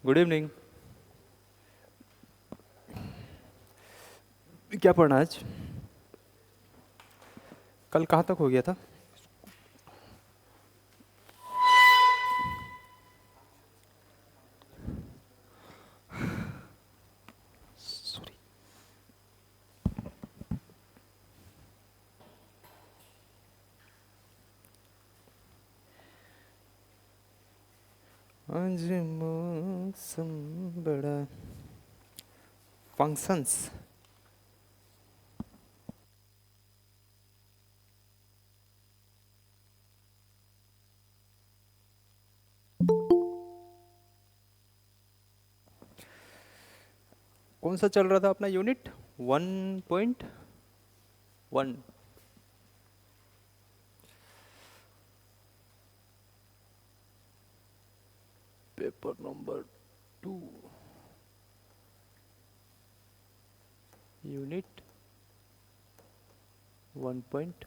Good evening. क्या पढ़ना आज? कल कहाँ तक हो गया था? सॉरी। आज मौसम बड़ा फंक्शंस। कौन सा चल रहा था अपना unit? 1.1। Paper number 2, unit 1.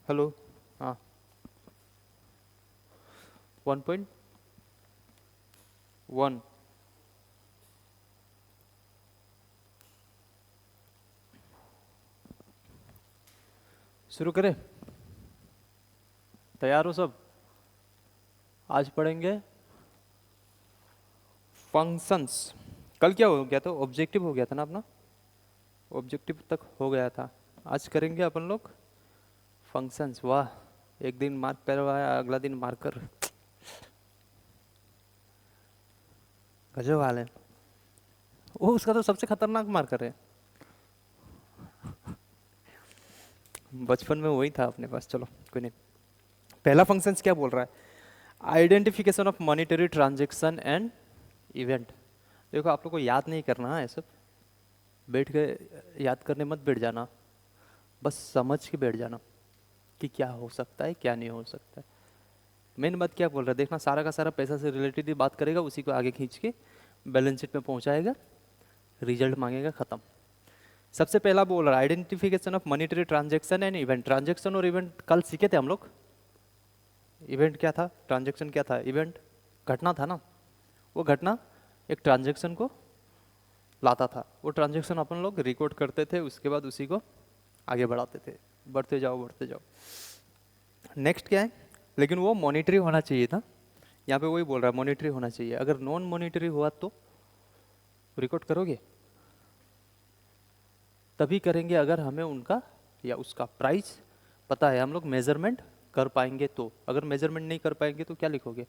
Hello. हाँ, 1.1। शुरू करें? तैयार हो सब? आज पढ़ेंगे फंक्शंस। कल क्या हो गया था? ऑब्जेक्टिव हो गया था ना अपना। ऑब्जेक्टिव तक हो गया था। आज करेंगे अपन लोग फंक्शंस। वाह, एक दिन मार पैरवाया, अगला दिन मारकर। गजब हाल है। वो उसका तो सबसे खतरनाक मार्कर है। बचपन में वही था अपने पास। चलो कोई नहीं। पहला फंक्शंस क्या बोल रहा है? Identification of monetary transaction and event. देखो, आप लोग को याद नहीं करना है सब। बैठ के याद करने मत बैठ जाना, बस समझ के बैठ जाना कि क्या हो सकता है क्या नहीं हो सकता है। मेन बात क्या बोल रहा है देखना, सारा का सारा पैसा से रिलेटेड ही बात करेगा, उसी को आगे खींच के बैलेंस शीट में पहुंचाएगा, रिजल्ट मांगेगा, खत्म। सबसे पहला बोल रहा है identification of monetary transaction and event. Transaction और इवेंट कल सीखे थे हम लोग। इवेंट क्या था, ट्रांजेक्शन क्या था? इवेंट घटना था ना। वो घटना एक ट्रांजेक्शन को लाता था। वो ट्रांजेक्शन अपन लोग रिकॉर्ड करते थे, उसके बाद उसी को आगे बढ़ाते थे। बढ़ते जाओ बढ़ते जाओ। नेक्स्ट क्या है? लेकिन वो मॉनिटरी होना चाहिए था। यहाँ पे वही बोल रहा है मॉनिटरी होना चाहिए। अगर नॉन मॉनिटरी हुआ तो रिकॉर्ड करोगे? तभी करेंगे अगर हमें उनका या उसका प्राइस पता है, हम लोग मेजरमेंट कर पाएंगे तो। अगर मेजरमेंट नहीं कर पाएंगे तो क्या लिखोगे?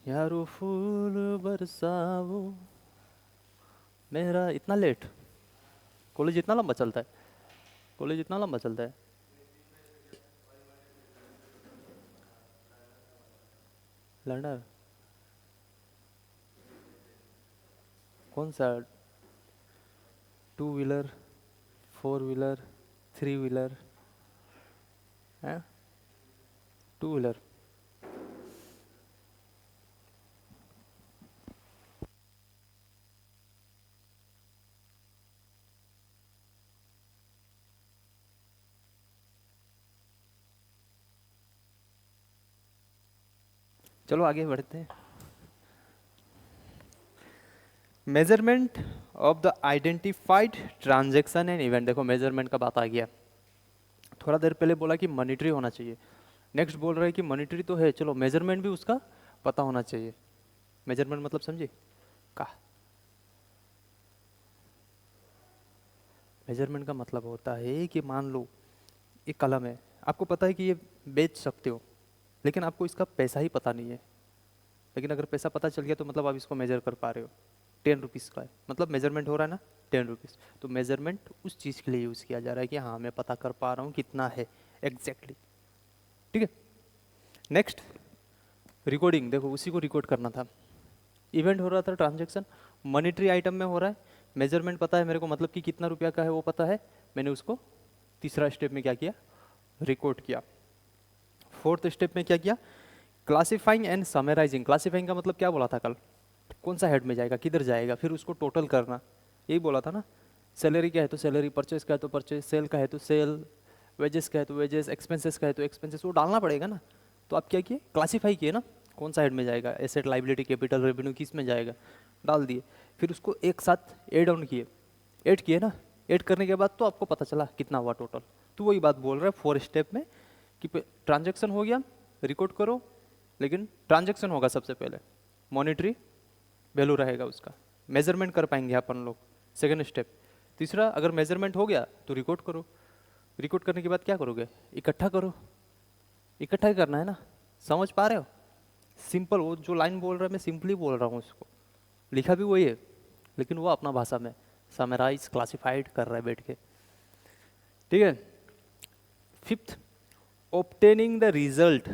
यारो फूल बरसाओ मेरा। इतना लेट? कॉलेज इतना लंबा चलता है? कॉलेज इतना लंबा चलता है? लर्नर? कौन सा? 2 व्हीलर, 4 व्हीलर, 3 व्हीलर है? 2 व्हीलर। चलो आगे बढ़ते हैं। Measurement of the identified transaction and event. देखो मेजरमेंट का बात आ गया। थोड़ा देर पहले बोला कि मॉनिटरी होना चाहिए। नेक्स्ट बोल रहा है कि मॉनिटरी तो है, चलो मेजरमेंट भी उसका पता होना चाहिए। मेजरमेंट मतलब समझे का? मेजरमेंट का मतलब होता है कि मान लो एक कलम है, आपको पता है कि ये बेच सकते हो, लेकिन आपको इसका पैसा ही पता नहीं है। लेकिन अगर पैसा पता चल गया तो मतलब आप इसको मेजर कर पा रहे हो। 10 रुपीज़ का है, मतलब मेजरमेंट हो रहा है ना 10 रुपीज़। तो मेजरमेंट उस चीज़ के लिए यूज़ किया जा रहा है कि हाँ मैं पता कर पा रहा हूँ कितना है एग्जैक्टली। ठीक है, नेक्स्ट रिकॉर्डिंग। देखो उसी को रिकॉर्ड करना था, इवेंट हो रहा था, ट्रांजेक्शन मॉनिटरी आइटम में हो रहा है, मेजरमेंट पता है मेरे को, मतलब कि कितना रुपया का है वो पता है, मैंने उसको तीसरा स्टेप में क्या किया, रिकॉर्ड किया। फोर्थ स्टेप में क्या किया, क्लासिफाइंग एंड समराइजिंग। क्लासिफाइंग का मतलब क्या बोला था कल, कौन सा हेड में जाएगा, किधर जाएगा, फिर उसको टोटल करना, यही बोला था ना। सैलरी का है तो सैलरी, परचेज का है तो परचेज, सेल का है तो सेल, वेजेस का है तो वेजेस, एक्सपेंसेस का है तो एक्सपेंसेस, वो डालना पड़ेगा ना। तो आप क्या किए, क्लासीफाई किए ना, कौन सा हेड में जाएगा, एसेट लाइबिलिटी कैपिटल रेवेन्यू किस में जाएगा, डाल दिए। फिर उसको एक साथ एड ऑन किए, ऐड किए ना, ऐड करने के बाद तो आपको पता चला कितना हुआ टोटल। तो वही बात बोल रहा है 4 स्टेप में कि ट्रांजेक्शन हो गया, रिकॉर्ड करो, लेकिन ट्रांजेक्शन होगा सबसे पहले, मॉनिटरी वैल्यू रहेगा उसका, मेजरमेंट कर पाएंगे अपन लोग, सेकेंड स्टेप। तीसरा, अगर मेजरमेंट हो गया तो रिकॉर्ड करो, रिकॉर्ड करने के बाद क्या करोगे, इकट्ठा करो, इकट्ठा ही करना है ना, समझ पा रहे हो, सिंपल। वो जो लाइन बोल रहा है मैं सिंपली बोल रहा हूँ उसको, लिखा भी वही है, लेकिन वो अपना भाषा में समराइज क्लासिफाइड कर रहा है बैठ के। ठीक है, फिफ्थ, ऑब्टेनिंग द रिजल्ट।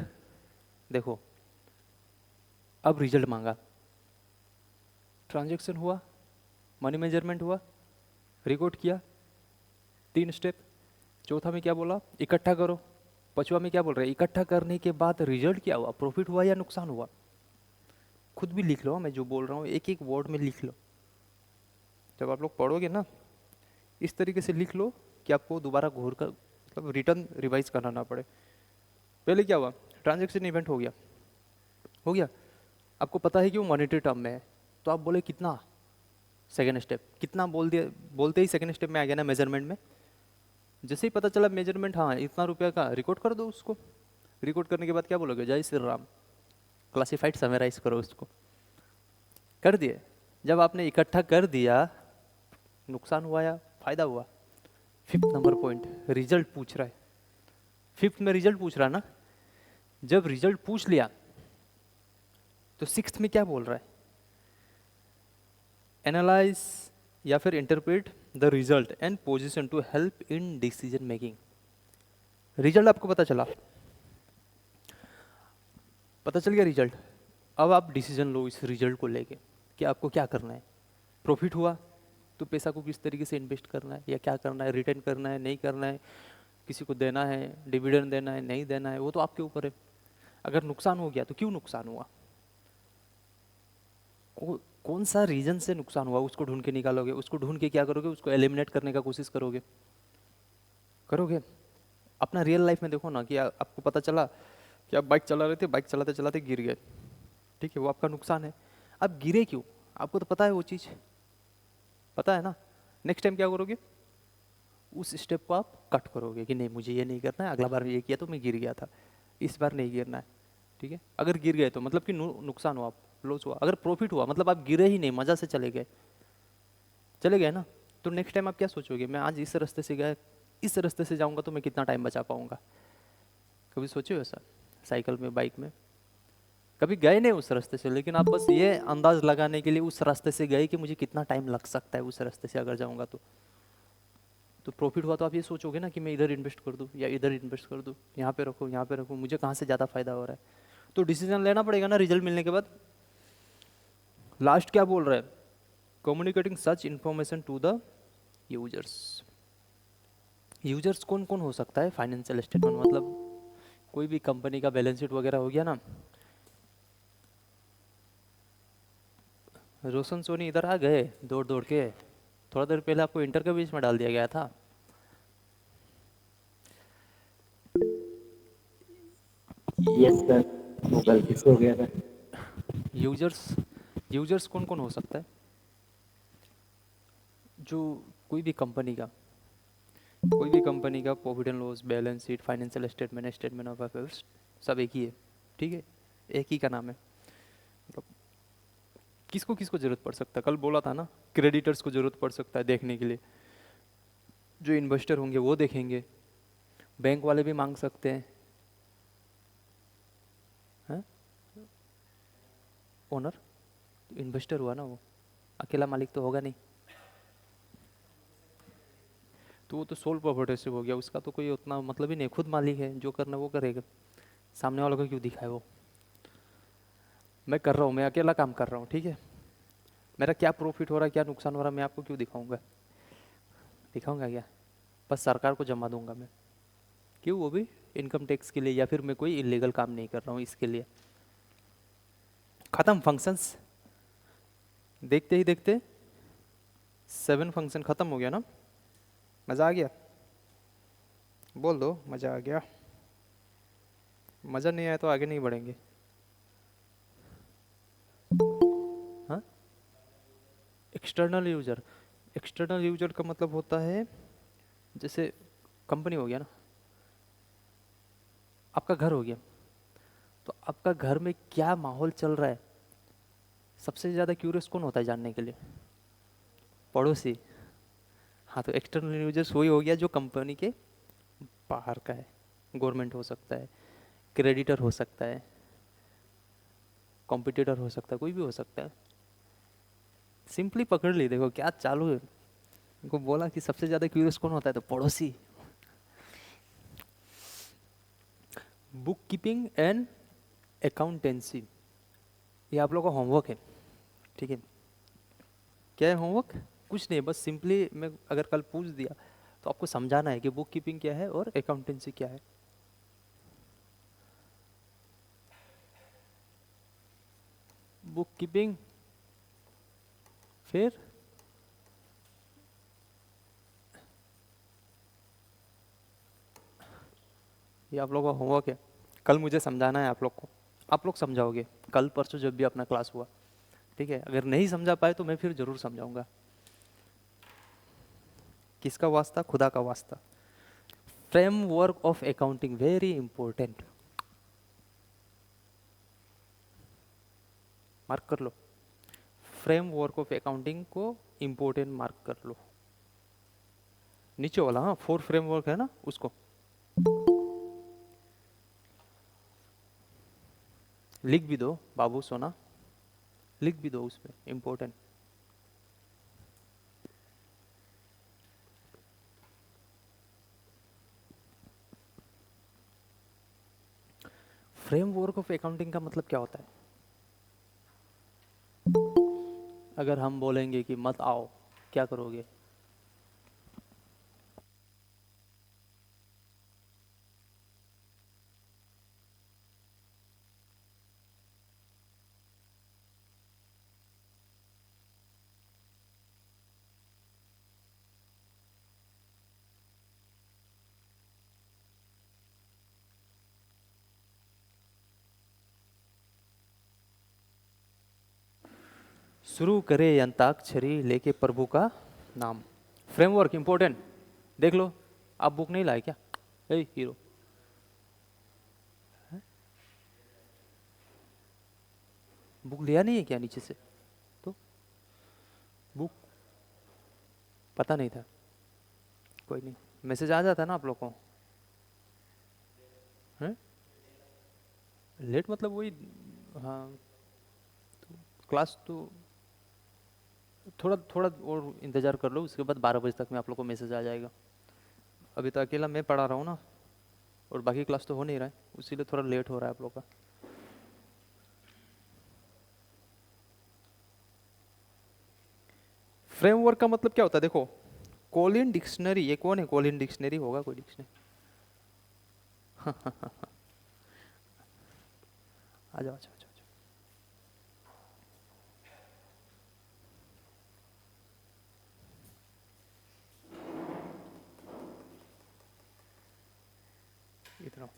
देखो अब रिजल्ट मांगा, ट्रांजैक्शन हुआ, मनी मेजरमेंट हुआ, रिकॉर्ड किया, 3 स्टेप। चौथा में क्या बोला, इकट्ठा करो। पांचवा में क्या बोल रहे हैं, इकट्ठा करने के बाद रिजल्ट क्या हुआ, प्रॉफिट हुआ या नुकसान हुआ। खुद भी लिख लो, मैं जो बोल रहा हूँ एक एक वर्ड में लिख लो, जब आप लोग पढ़ोगे ना इस तरीके से लिख लो कि आपको दोबारा घूर कर मतलब रिटर्न रिवाइज करना ना पड़े। पहले क्या हुआ, ट्रांजैक्शन इवेंट हो गया, हो गया, आपको पता है कि वो मॉनिटरी टर्म में है, तो आप बोले कितना, सेकेंड स्टेप, कितना बोल दिया, बोलते ही सेकेंड स्टेप में आ गया ना मेजरमेंट में। जैसे ही पता चला मेजरमेंट हाँ इतना रुपया का, रिकॉर्ड कर दो उसको। रिकॉर्ड करने के बाद क्या बोलोगे, जय श्री राम, क्लासिफाइड समराइज करो उसको, कर दिए। जब आपने इकट्ठा कर दिया, नुकसान हुआ या फायदा हुआ। फिफ्थ नंबर पॉइंट, रिजल्ट पूछ रहा है, फिफ्थ में रिजल्ट पूछ रहा है ना। जब रिजल्ट पूछ लिया तो सिक्स्थ में क्या बोल रहा है, एनालाइज या फिर interpret the result and position to help in decision making. Result आपको पता चला, पता चल गया रिजल्ट, अब आप डिसीजन लो इस रिजल्ट को लेके कि आपको क्या करना है। प्रॉफिट हुआ तो पैसा को किस तरीके से इन्वेस्ट करना है या क्या करना है, रिटर्न करना है नहीं करना है, किसी को देना है, डिविडेंड देना है नहीं देना है, वो तो आपके ऊपर है। अगर नुकसान हो गया तो क्यों नुकसान हुआ, कौन सा रीजन से नुकसान हुआ, उसको ढूंढ के निकालोगे, उसको ढूंढ के क्या करोगे, उसको एलिमिनेट करने का कोशिश करोगे, करोगे। अपना रियल लाइफ में देखो ना कि आपको पता चला कि आप बाइक चला रहे थे, बाइक चलाते चलाते गिर गए, ठीक है, वो आपका नुकसान है। अब गिरे क्यों, आपको तो पता है वो चीज़, पता है ना। नेक्स्ट टाइम क्या करोगे, उस स्टेप को आप कट करोगे कि नहीं मुझे ये नहीं करना है, अगला बार ये किया तो मैं गिर गया था, इस बार नहीं गिरना है। ठीक है, अगर गिर गए तो मतलब कि नुकसान हुआ, लॉस हुआ। अगर प्रॉफिट हुआ मतलब आप गिरे ही नहीं, मजा से चले गए, चले गए ना, तो नेक्स्ट टाइम आप क्या सोचोगे, मैं आज इस रास्ते से गया, इस रास्ते से जाऊंगा तो मैं कितना टाइम बचा पाऊंगा। कभी सोचे हो ऐसा, साइकिल में, बाइक में, कभी गए नहीं उस रास्ते से, लेकिन आप बस ये अंदाज लगाने के लिए उस रास्ते से गए कि मुझे कितना टाइम लग सकता है उस रास्ते से अगर जाऊंगा तो प्रॉफिट हुआ तो आप ये सोचोगे ना कि मैं इधर इन्वेस्ट कर दूं या इधर इन्वेस्ट कर दूं, यहाँ पे रखूं यहाँ पे रखूं, मुझे कहाँ से ज़्यादा फायदा हो रहा है। तो डिसीजन लेना पड़ेगा ना रिजल्ट मिलने के बाद। लास्ट क्या बोल रहा है, communicating such information to the users. Users कौन कौन हो सकता है, फाइनेंशियल स्टेटमेंट मतलब कोई भी कंपनी का बैलेंस शीट वगैरह हो गया ना। रोशन सोनी इधर आ गए दौड़ दौड़ के, थोड़ा देर पहले आपको इंटर के बीच में डाल दिया गया था। यस सर, वो गलती से हो गया था। यूजर्स, यूजर्स कौन कौन हो सकता है, जो कोई भी कंपनी का, कोई भी कंपनी का profit and loss, balance sheet, financial statement, statement of affairs, सब एक ही है। ठीक है, एक ही का नाम है। मतलब किसको किसको जरूरत पड़ सकता है, कल बोला था ना, क्रेडिटर्स को जरूरत पड़ सकता है देखने के लिए, जो इन्वेस्टर होंगे वो देखेंगे, बैंक वाले भी मांग सकते हैं, हैं? ओनर इन्वेस्टर हुआ ना वो, अकेला मालिक तो होगा नहीं, तो वो तो सोल प्रोप्राइटरशिप हो गया, उसका तो कोई उतना मतलब ही नहीं, खुद मालिक है, जो करना वो करेगा, सामने वालों को क्यों दिखाए वो। मैं कर रहा हूँ, मैं अकेला काम कर रहा हूँ, ठीक है, मेरा क्या प्रॉफिट हो रहा है क्या नुकसान हो रहा है मैं आपको क्यों दिखाऊंगा, दिखाऊंगा क्या, बस सरकार को जमा दूंगा मैं, क्यों, वो भी इनकम टैक्स के लिए, या फिर मैं कोई इलीगल काम नहीं कर रहा हूँ इसके लिए। खत्म फंक्शंस, देखते ही देखते 7 फंक्शन खत्म हो गया ना, मज़ा आ गया, बोल दो मज़ा आ गया, मज़ा नहीं आया तो आगे नहीं बढ़ेंगे। हाँ, एक्सटर्नल यूजर, एक्सटर्नल यूजर का मतलब होता है, जैसे कंपनी हो गया ना, आपका घर हो गया, तो आपका घर में क्या माहौल चल रहा है, सबसे ज़्यादा क्यूरियस कौन होता है जानने के लिए, पड़ोसी। हाँ, तो एक्सटर्नल यूजर्स वही हो गया जो कंपनी के बाहर का है, गवर्नमेंट हो सकता है, क्रेडिटर हो सकता है, कॉम्पिटिटर हो सकता है, कोई भी हो सकता है। सिंपली पकड़ ली, देखो क्या चालू है, उनको बोला कि सबसे ज़्यादा क्यूरियस कौन होता है, तो पड़ोसी। बुक कीपिंग एंड अकाउंटेंसी, ये आप लोगों का होमवर्क है, ठीक है। क्या है होमवर्क, कुछ नहीं, बस सिंपली मैं अगर कल पूछ दिया तो आपको समझाना है कि बुक कीपिंग क्या है और अकाउंटेंसी क्या है। बुक कीपिंग, फिर ये आप लोगों का होमवर्क है, कल मुझे समझाना है आप लोग को, आप लोग समझाओगे कल परसों जब भी अपना क्लास हुआ, ठीक है। अगर नहीं समझा पाए तो मैं फिर जरूर समझाऊंगा, किसका वास्ता, खुदा का वास्ता। Framework of accounting very important, mark कर लो, फ्रेमवर्क ऑफ अकाउंटिंग को इंपॉर्टेंट मार्क कर लो, नीचे वाला, हाँ 4 फ्रेमवर्क है ना उसको लिख भी दो बाबू सोना, लिख भी दो उस पर इंपॉर्टेंट। फ्रेमवर्क ऑफ अकाउंटिंग का मतलब क्या होता है, अगर हम बोलेंगे कि मत आओ, क्या करोगे, शुरू करे अंताक्षरी लेके प्रभु का नाम। फ्रेमवर्क इंपॉर्टेंट, देख लो, आप बुक नहीं लाए क्या, ए हीरो, बुक लिया नहीं है क्या नीचे से, तो बुक पता नहीं था, कोई नहीं, मैसेज आ जाता है ना आप लोग को, हैं लेट मतलब वही, हाँ, तो क्लास तो थोड़ा थोड़ा और इंतज़ार कर लो, उसके बाद 12 बजे तक में आप लोग को मैसेज आ जाएगा। अभी तो अकेला मैं पढ़ा रहा हूँ ना, और बाकी क्लास तो हो नहीं रहा है, इसीलिए थोड़ा लेट हो रहा है आप लोग का। फ्रेमवर्क का मतलब क्या होता है, देखो कॉलिन डिक्शनरी, ये कौन है, कॉलिन डिक्शनरी होगा कोई डिक्शनरी, आ जाओ आ जाओ आ जाओ। इधर आओ,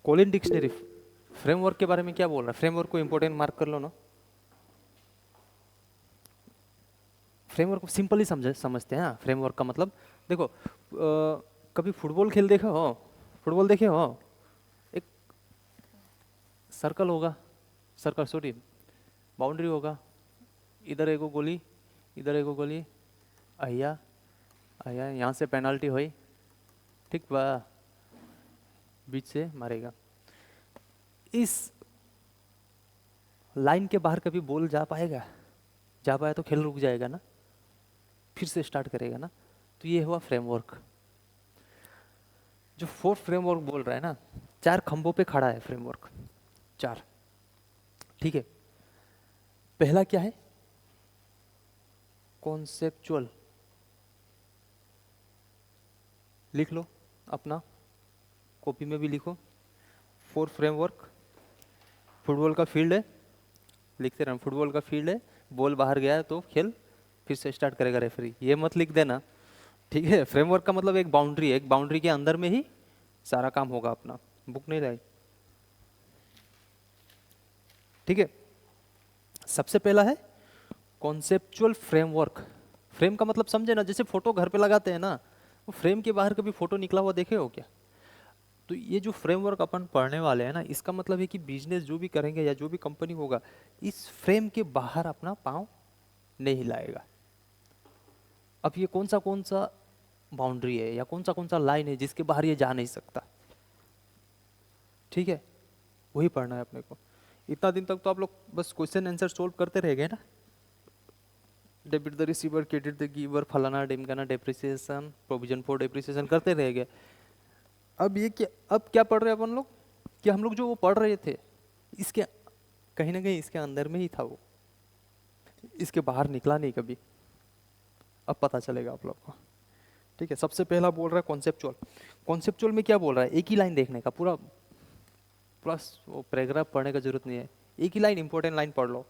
कॉलिन डिक्शनरी फ्रेमवर्क के बारे में क्या बोल रहा है, फ्रेमवर्क को इंपॉर्टेंट मार्क कर लो ना। फ्रेमवर्क को सिंपल ही समझते हैं, हाँ फ्रेमवर्क का मतलब, देखो कभी फुटबॉल खेल देखा हो, फुटबॉल देखे हो, एक सर्कल होगा, सर्कल सॉरी बाउंड्री होगा, इधर एगो गोली, इधर एगो गोली, अहिया अहिया, यहाँ से पेनाल्टी हुई, ठीक बा, बीच से मारेगा। इस लाइन के बाहर कभी बॉल जा पाएगा? जा पाया तो खेल रुक जाएगा ना, फिर से स्टार्ट करेगा ना। तो ये हुआ फ्रेमवर्क। जो फोर्थ फ्रेमवर्क बोल रहा है ना, 4 खंभों पे खड़ा है फ्रेमवर्क, 4। ठीक है, पहला क्या है? कॉन्सेप्चुअल। लिख लो अपना, कॉपी में भी लिखो। फोर्थ फ्रेमवर्क, फुटबॉल का फील्ड है, लिखते रहना, फुटबॉल का फील्ड है, बॉल बाहर गया है तो खेल फिर से स्टार्ट करेगा रेफरी, ये मत लिख देना। ठीक है, फ्रेमवर्क का मतलब एक बाउंड्री है, एक बाउंड्री के अंदर में ही सारा काम होगा अपना। बुक नहीं लाई? ठीक है, सबसे पहला है कॉन्सेप्चुअल फ्रेमवर्क। फ्रेम का मतलब समझे ना, जैसे फोटो घर पे लगाते हैं ना, वो फ्रेम के बाहर कभी फोटो निकला हुआ देखे हो क्या? तो ये जो फ्रेमवर्क अपन पढ़ने वाले हैं ना, इसका मतलब है कि बिजनेस जो भी करेंगे या जो भी कंपनी होगा, इस फ्रेम के बाहर अपना पांव नहीं लाएगा। अब ये कौन सा बाउंड्री है या कौन सा लाइन है जिसके बाहर ये जा नहीं सकता? ठीक है, वही पढ़ना है अपने को। इतना दिन तक तो आप लोग बस क्वेश्चन आंसर सोल्व करते रह गए ना, debit the receiver, credit the giver, फलाना ढिमकाना, डेप्रिसिएशन, प्रोविजन फॉर डेप्रिसिएशन करते रह गए। अब ये क्या, अब क्या पढ़ रहे हैं अपन लोग? कि हम लोग जो वो पढ़ रहे थे, इसके कहीं ना कहीं इसके अंदर में ही था वो, इसके बाहर निकला नहीं कभी। अब पता चलेगा आप लोग को। ठीक है, सबसे पहला बोल रहा है कॉन्सेप्चुअल। कॉन्सेप्चुअल में क्या बोल रहा है? एक ही लाइन देखने का, पूरा प्लस वो पैराग्राफ पढ़ने का जरूरत नहीं है, एक ही लाइन, इंपॉर्टेंट लाइन पढ़ लो।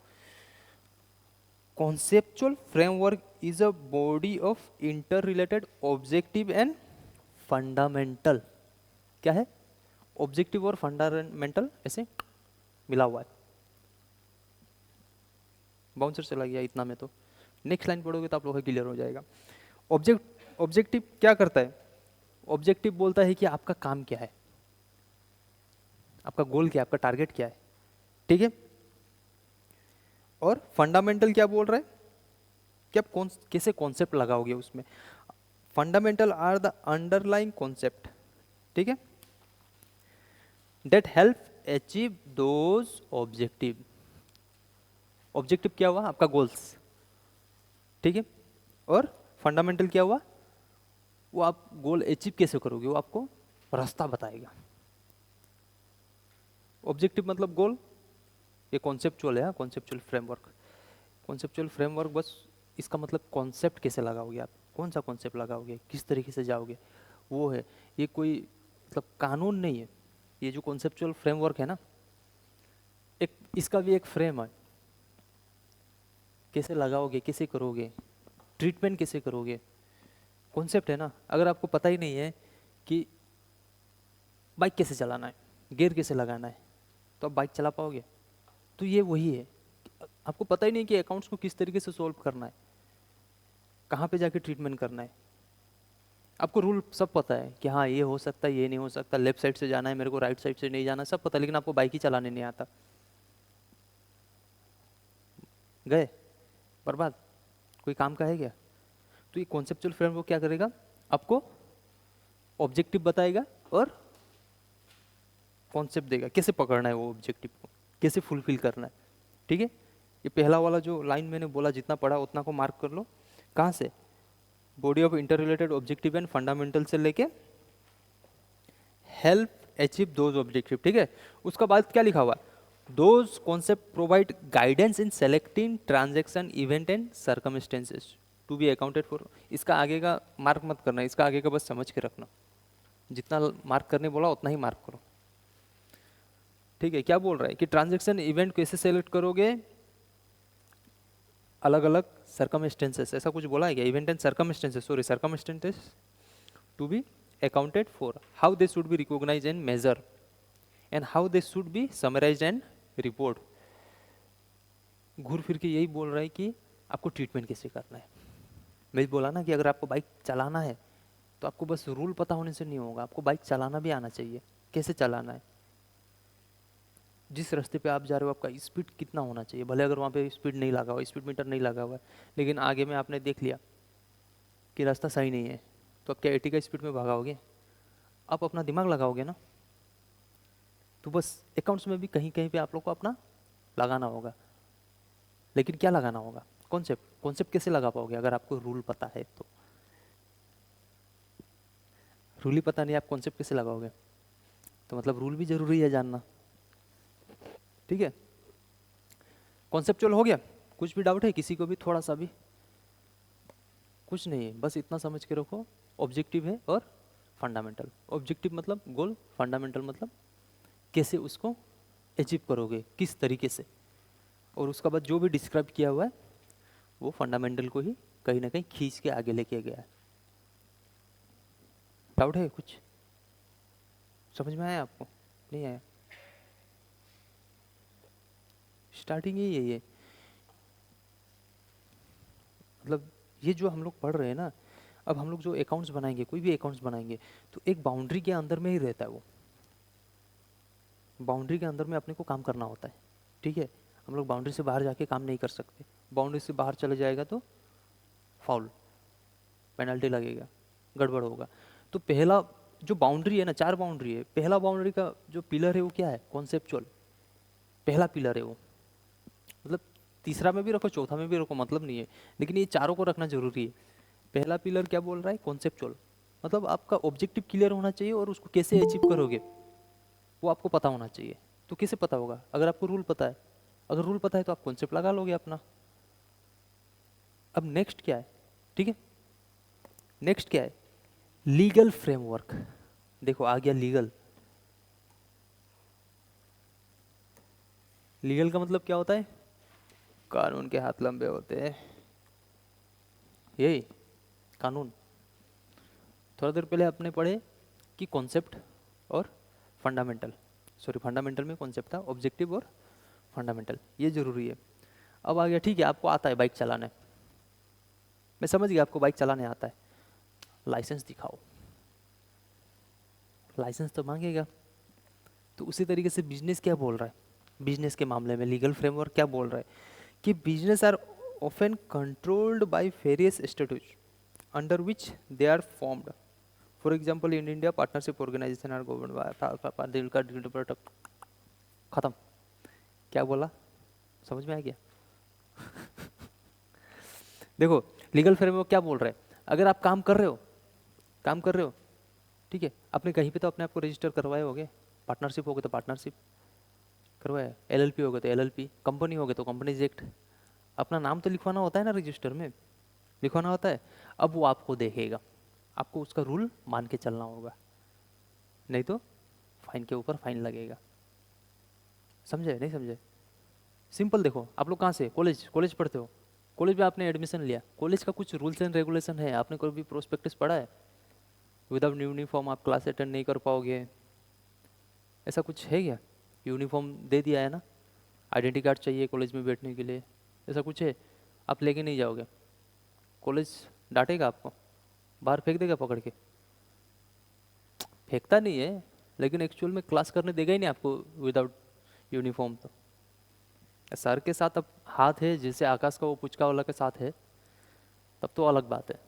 Conceptual framework is a body of interrelated objective and fundamental. क्या है? ऑब्जेक्टिव और फंडामेंटल ऐसे मिला हुआ है। बाउंसर चला गया इतना में, तो नेक्स्ट लाइन पढ़ोगे तो आप लोगों को क्लियर हो जाएगा। ऑब्जेक्टिव क्या करता है? ऑब्जेक्टिव बोलता है कि आपका काम क्या है, आपका गोल क्या है, आपका टारगेट क्या है। ठीक है, और फंडामेंटल क्या बोल रहा है कि आप कैसे कॉन्सेप्ट लगाओगे उसमें। Fundamental are the underlying concept, ठीक है, that help achieve those objective. Objective क्या हुआ? आपका गोल्स। ठीक है, और फंडामेंटल क्या हुआ? वो आप गोल अचीव कैसे करोगे, वो आपको रास्ता बताएगा। ऑब्जेक्टिव मतलब गोल, ये कॉन्सेप्चुअल है, कॉन्सेप्चुअल फ्रेमवर्क। कॉन्सेप्चुअल फ्रेमवर्क बस इसका मतलब कॉन्सेप्ट कैसे लगाओगे आप, कौन सा कॉन्सेप्ट लगाओगे, किस तरीके से जाओगे, वो है। ये कोई मतलब कानून नहीं है। ये जो कॉन्सेप्चुअल फ्रेमवर्क है ना, एक इसका भी एक फ्रेम है, कैसे लगाओगे, कैसे करोगे, ट्रीटमेंट कैसे करोगे, कॉन्सेप्ट है ना। अगर आपको पता ही नहीं है कि बाइक कैसे चलाना है, गियर कैसे लगाना है, तो आप बाइक चला पाओगे? तो ये वही है, आपको पता ही नहीं कि अकाउंट्स को किस तरीके से सॉल्व करना है, कहाँ पे जाके ट्रीटमेंट करना है। आपको रूल सब पता है कि हाँ ये हो सकता है, ये नहीं हो सकता, लेफ्ट साइड से जाना है मेरे को, राइट साइड से नहीं जाना, सब पता है, लेकिन आपको बाइक ही चलाने नहीं आता, गए बर्बाद, कोई काम का है क्या? तो ये कॉन्सेप्चुअल फ्रेमवर्क क्या करेगा? आपको ऑब्जेक्टिव बताएगा और कॉन्सेप्ट देगा, कैसे पकड़ना है वो ऑब्जेक्टिव को, कैसे फुलफिल करना है। ठीक है, ये पहला वाला जो लाइन मैंने बोला, जितना पढ़ा उतना को मार्क कर लो। कहाँ से? Body of interrelated objective and fundamental से लेके हेल्प अचीव दोज ऑब्जेक्टिव। ठीक है, उसका बाद क्या लिखा हुआ? Those concept provide guidance in selecting transaction event and circumstances to be accounted for. इसका आगे का मार्क मत करना, इसका आगे का बस समझ के रखना, जितना मार्क करने बोला उतना ही मार्क करो। ठीक है, क्या बोल रहा है कि ट्रांजैक्शन इवेंट कैसे सेलेक्ट करोगे, अलग अलग सर्कमस्टेंसेस, ऐसा कुछ बोला है क्या? Event and circumstances, sorry circumstances to be accounted for, how they should be recognise and measure and how they should be summarise and report. घूर फिर के यही बोल रहा है कि आपको ट्रीटमेंट कैसे करना है। मैं बोला ना कि अगर आपको बाइक चलाना है तो आपको बस रूल पता होने से नहीं होगा, आपको बाइक चलाना भी आना चाहिए, कैसे चलाना है, जिस रास्ते पे आप जा रहे हो आपका स्पीड कितना होना चाहिए। भले अगर वहाँ पे स्पीड नहीं लगा हुआ, स्पीड मीटर नहीं लगा हुआ है, लेकिन आगे में आपने देख लिया कि रास्ता सही नहीं है, तो आप क्या 80 का स्पीड में भागाओगे? आप अपना दिमाग लगाओगे ना। तो बस अकाउंट्स में भी कहीं कहीं पे आप लोग को अपना लगाना होगा, लेकिन क्या लगाना होगा? कॉन्सेप्ट। कॉन्सेप्ट कैसे लगा पाओगे अगर आपको रूल पता है तो? रूल ही पता नहीं, आप कॉन्सेप्ट कैसे लगाओगे? तो मतलब रूल भी जरूरी है जानना, ठीक है। कॉन्सेप्चुअल हो गया? कुछ भी डाउट है किसी को भी थोड़ा सा भी? कुछ नहीं है, बस इतना समझ के रखो, ऑब्जेक्टिव है और फंडामेंटल। ऑब्जेक्टिव मतलब गोल, फंडामेंटल मतलब कैसे उसको अचीव करोगे, किस तरीके से, और उसका बाद जो भी डिस्क्राइब किया हुआ है वो फंडामेंटल को ही कहीं ना कहीं खींच के आगे लेके गया है। डाउट है कुछ? समझ में आया आपको? नहीं आया? स्टार्टिंग ही है ये, मतलब ये जो हम लोग पढ़ रहे हैं ना, अब हम लोग जो अकाउंट्स बनाएंगे, कोई भी अकाउंट्स बनाएंगे, तो एक बाउंड्री के अंदर में ही रहता है वो, बाउंड्री के अंदर में अपने को काम करना होता है, ठीक है। हम लोग बाउंड्री से बाहर जाके काम नहीं कर सकते, बाउंड्री से बाहर चले जाएगा तो फाउल, पेनल्टी लगेगा, गड़बड़ होगा। तो पहला जो बाउंड्री है ना, 4 बाउंड्री है, पहला बाउंड्री का जो पिलर है वो क्या है? कॉन्सेप्चुअल, पहला पिलर है वो। मतलब तीसरा में भी रखो, चौथा में भी रखो, मतलब नहीं है, लेकिन ये चारों को रखना जरूरी है। पहला पिलर क्या बोल रहा है? कॉन्सेप्चुअल, मतलब आपका ऑब्जेक्टिव क्लियर होना चाहिए और उसको कैसे अचीव करोगे वो आपको पता होना चाहिए। तो कैसे पता होगा? अगर आपको रूल पता है, अगर रूल पता है तो आप कॉन्सेप्ट लगा लोगे अपना। अब नेक्स्ट क्या है? ठीक है, नेक्स्ट क्या है? Legal framework. देखो आ गया लीगल। लीगल का मतलब क्या होता है? कानून के हाथ लंबे होते हैं, यही कानून। थोड़ा देर पहले आपने पढ़े कि कॉन्सेप्ट और फंडामेंटल, सॉरी फंडामेंटल में कॉन्सेप्ट था, ऑब्जेक्टिव और फंडामेंटल, ये जरूरी है। अब आ गया, ठीक है आपको आता है बाइक चलाने, मैं समझ गया आपको बाइक चलाने आता है, लाइसेंस दिखाओ। लाइसेंस तो मांगेगा। तो उसी तरीके से बिजनेस क्या बोल रहा है? बिजनेस के मामले में लीगल फ्रेमवर्क क्या बोल रहा है कि business are often controlled by various statutes under which they are formed. For example in India partnership organisation are governed. खत्म। क्या बोला? समझ में आ गया? देखो लीगल फ्रेमवर्क क्या बोल रहा है, अगर आप काम कर रहे हो, काम कर रहे हो, ठीक है, आपने कहीं पे तो अपने आप को रजिस्टर करवाए होगे, पार्टनरशिप हो गए तो पार्टनरशिप करवाया, एलएलपी हो गए तो एलएलपी, कंपनी हो गए तो कंपनीज एक्ट, अपना नाम तो लिखवाना होता है ना रजिस्टर में, लिखवाना होता है। अब वो आपको देखेगा, आपको उसका रूल मान के चलना होगा, नहीं तो फाइन के ऊपर फाइन लगेगा। समझे नहीं समझे? सिंपल। देखो आप लोग कहाँ से, कॉलेज, कॉलेज पढ़ते हो, कॉलेज में आपने एडमिशन लिया, कॉलेज का कुछ रूल्स एंड रेगुलेशन है, आपने कोई भी प्रोस्पेक्टस पढ़ा है? विदाउट यूनिफॉर्म आप क्लास अटेंड नहीं कर पाओगे, ऐसा कुछ है क्या? यूनिफॉर्म दे दिया है ना, आइडेंटिटी कार्ड चाहिए कॉलेज में बैठने के लिए, ऐसा कुछ है? आप लेके नहीं जाओगे, कॉलेज डांटेगा आपको, बाहर फेंक देगा पकड़ के। फेंकता नहीं है, लेकिन एक्चुअल में क्लास करने देगा ही नहीं आपको विदाउट यूनिफॉर्म। तो सर के साथ अब हाथ है, जैसे आकाश का वो पुचका वाला के साथ है, तब तो अलग बात है।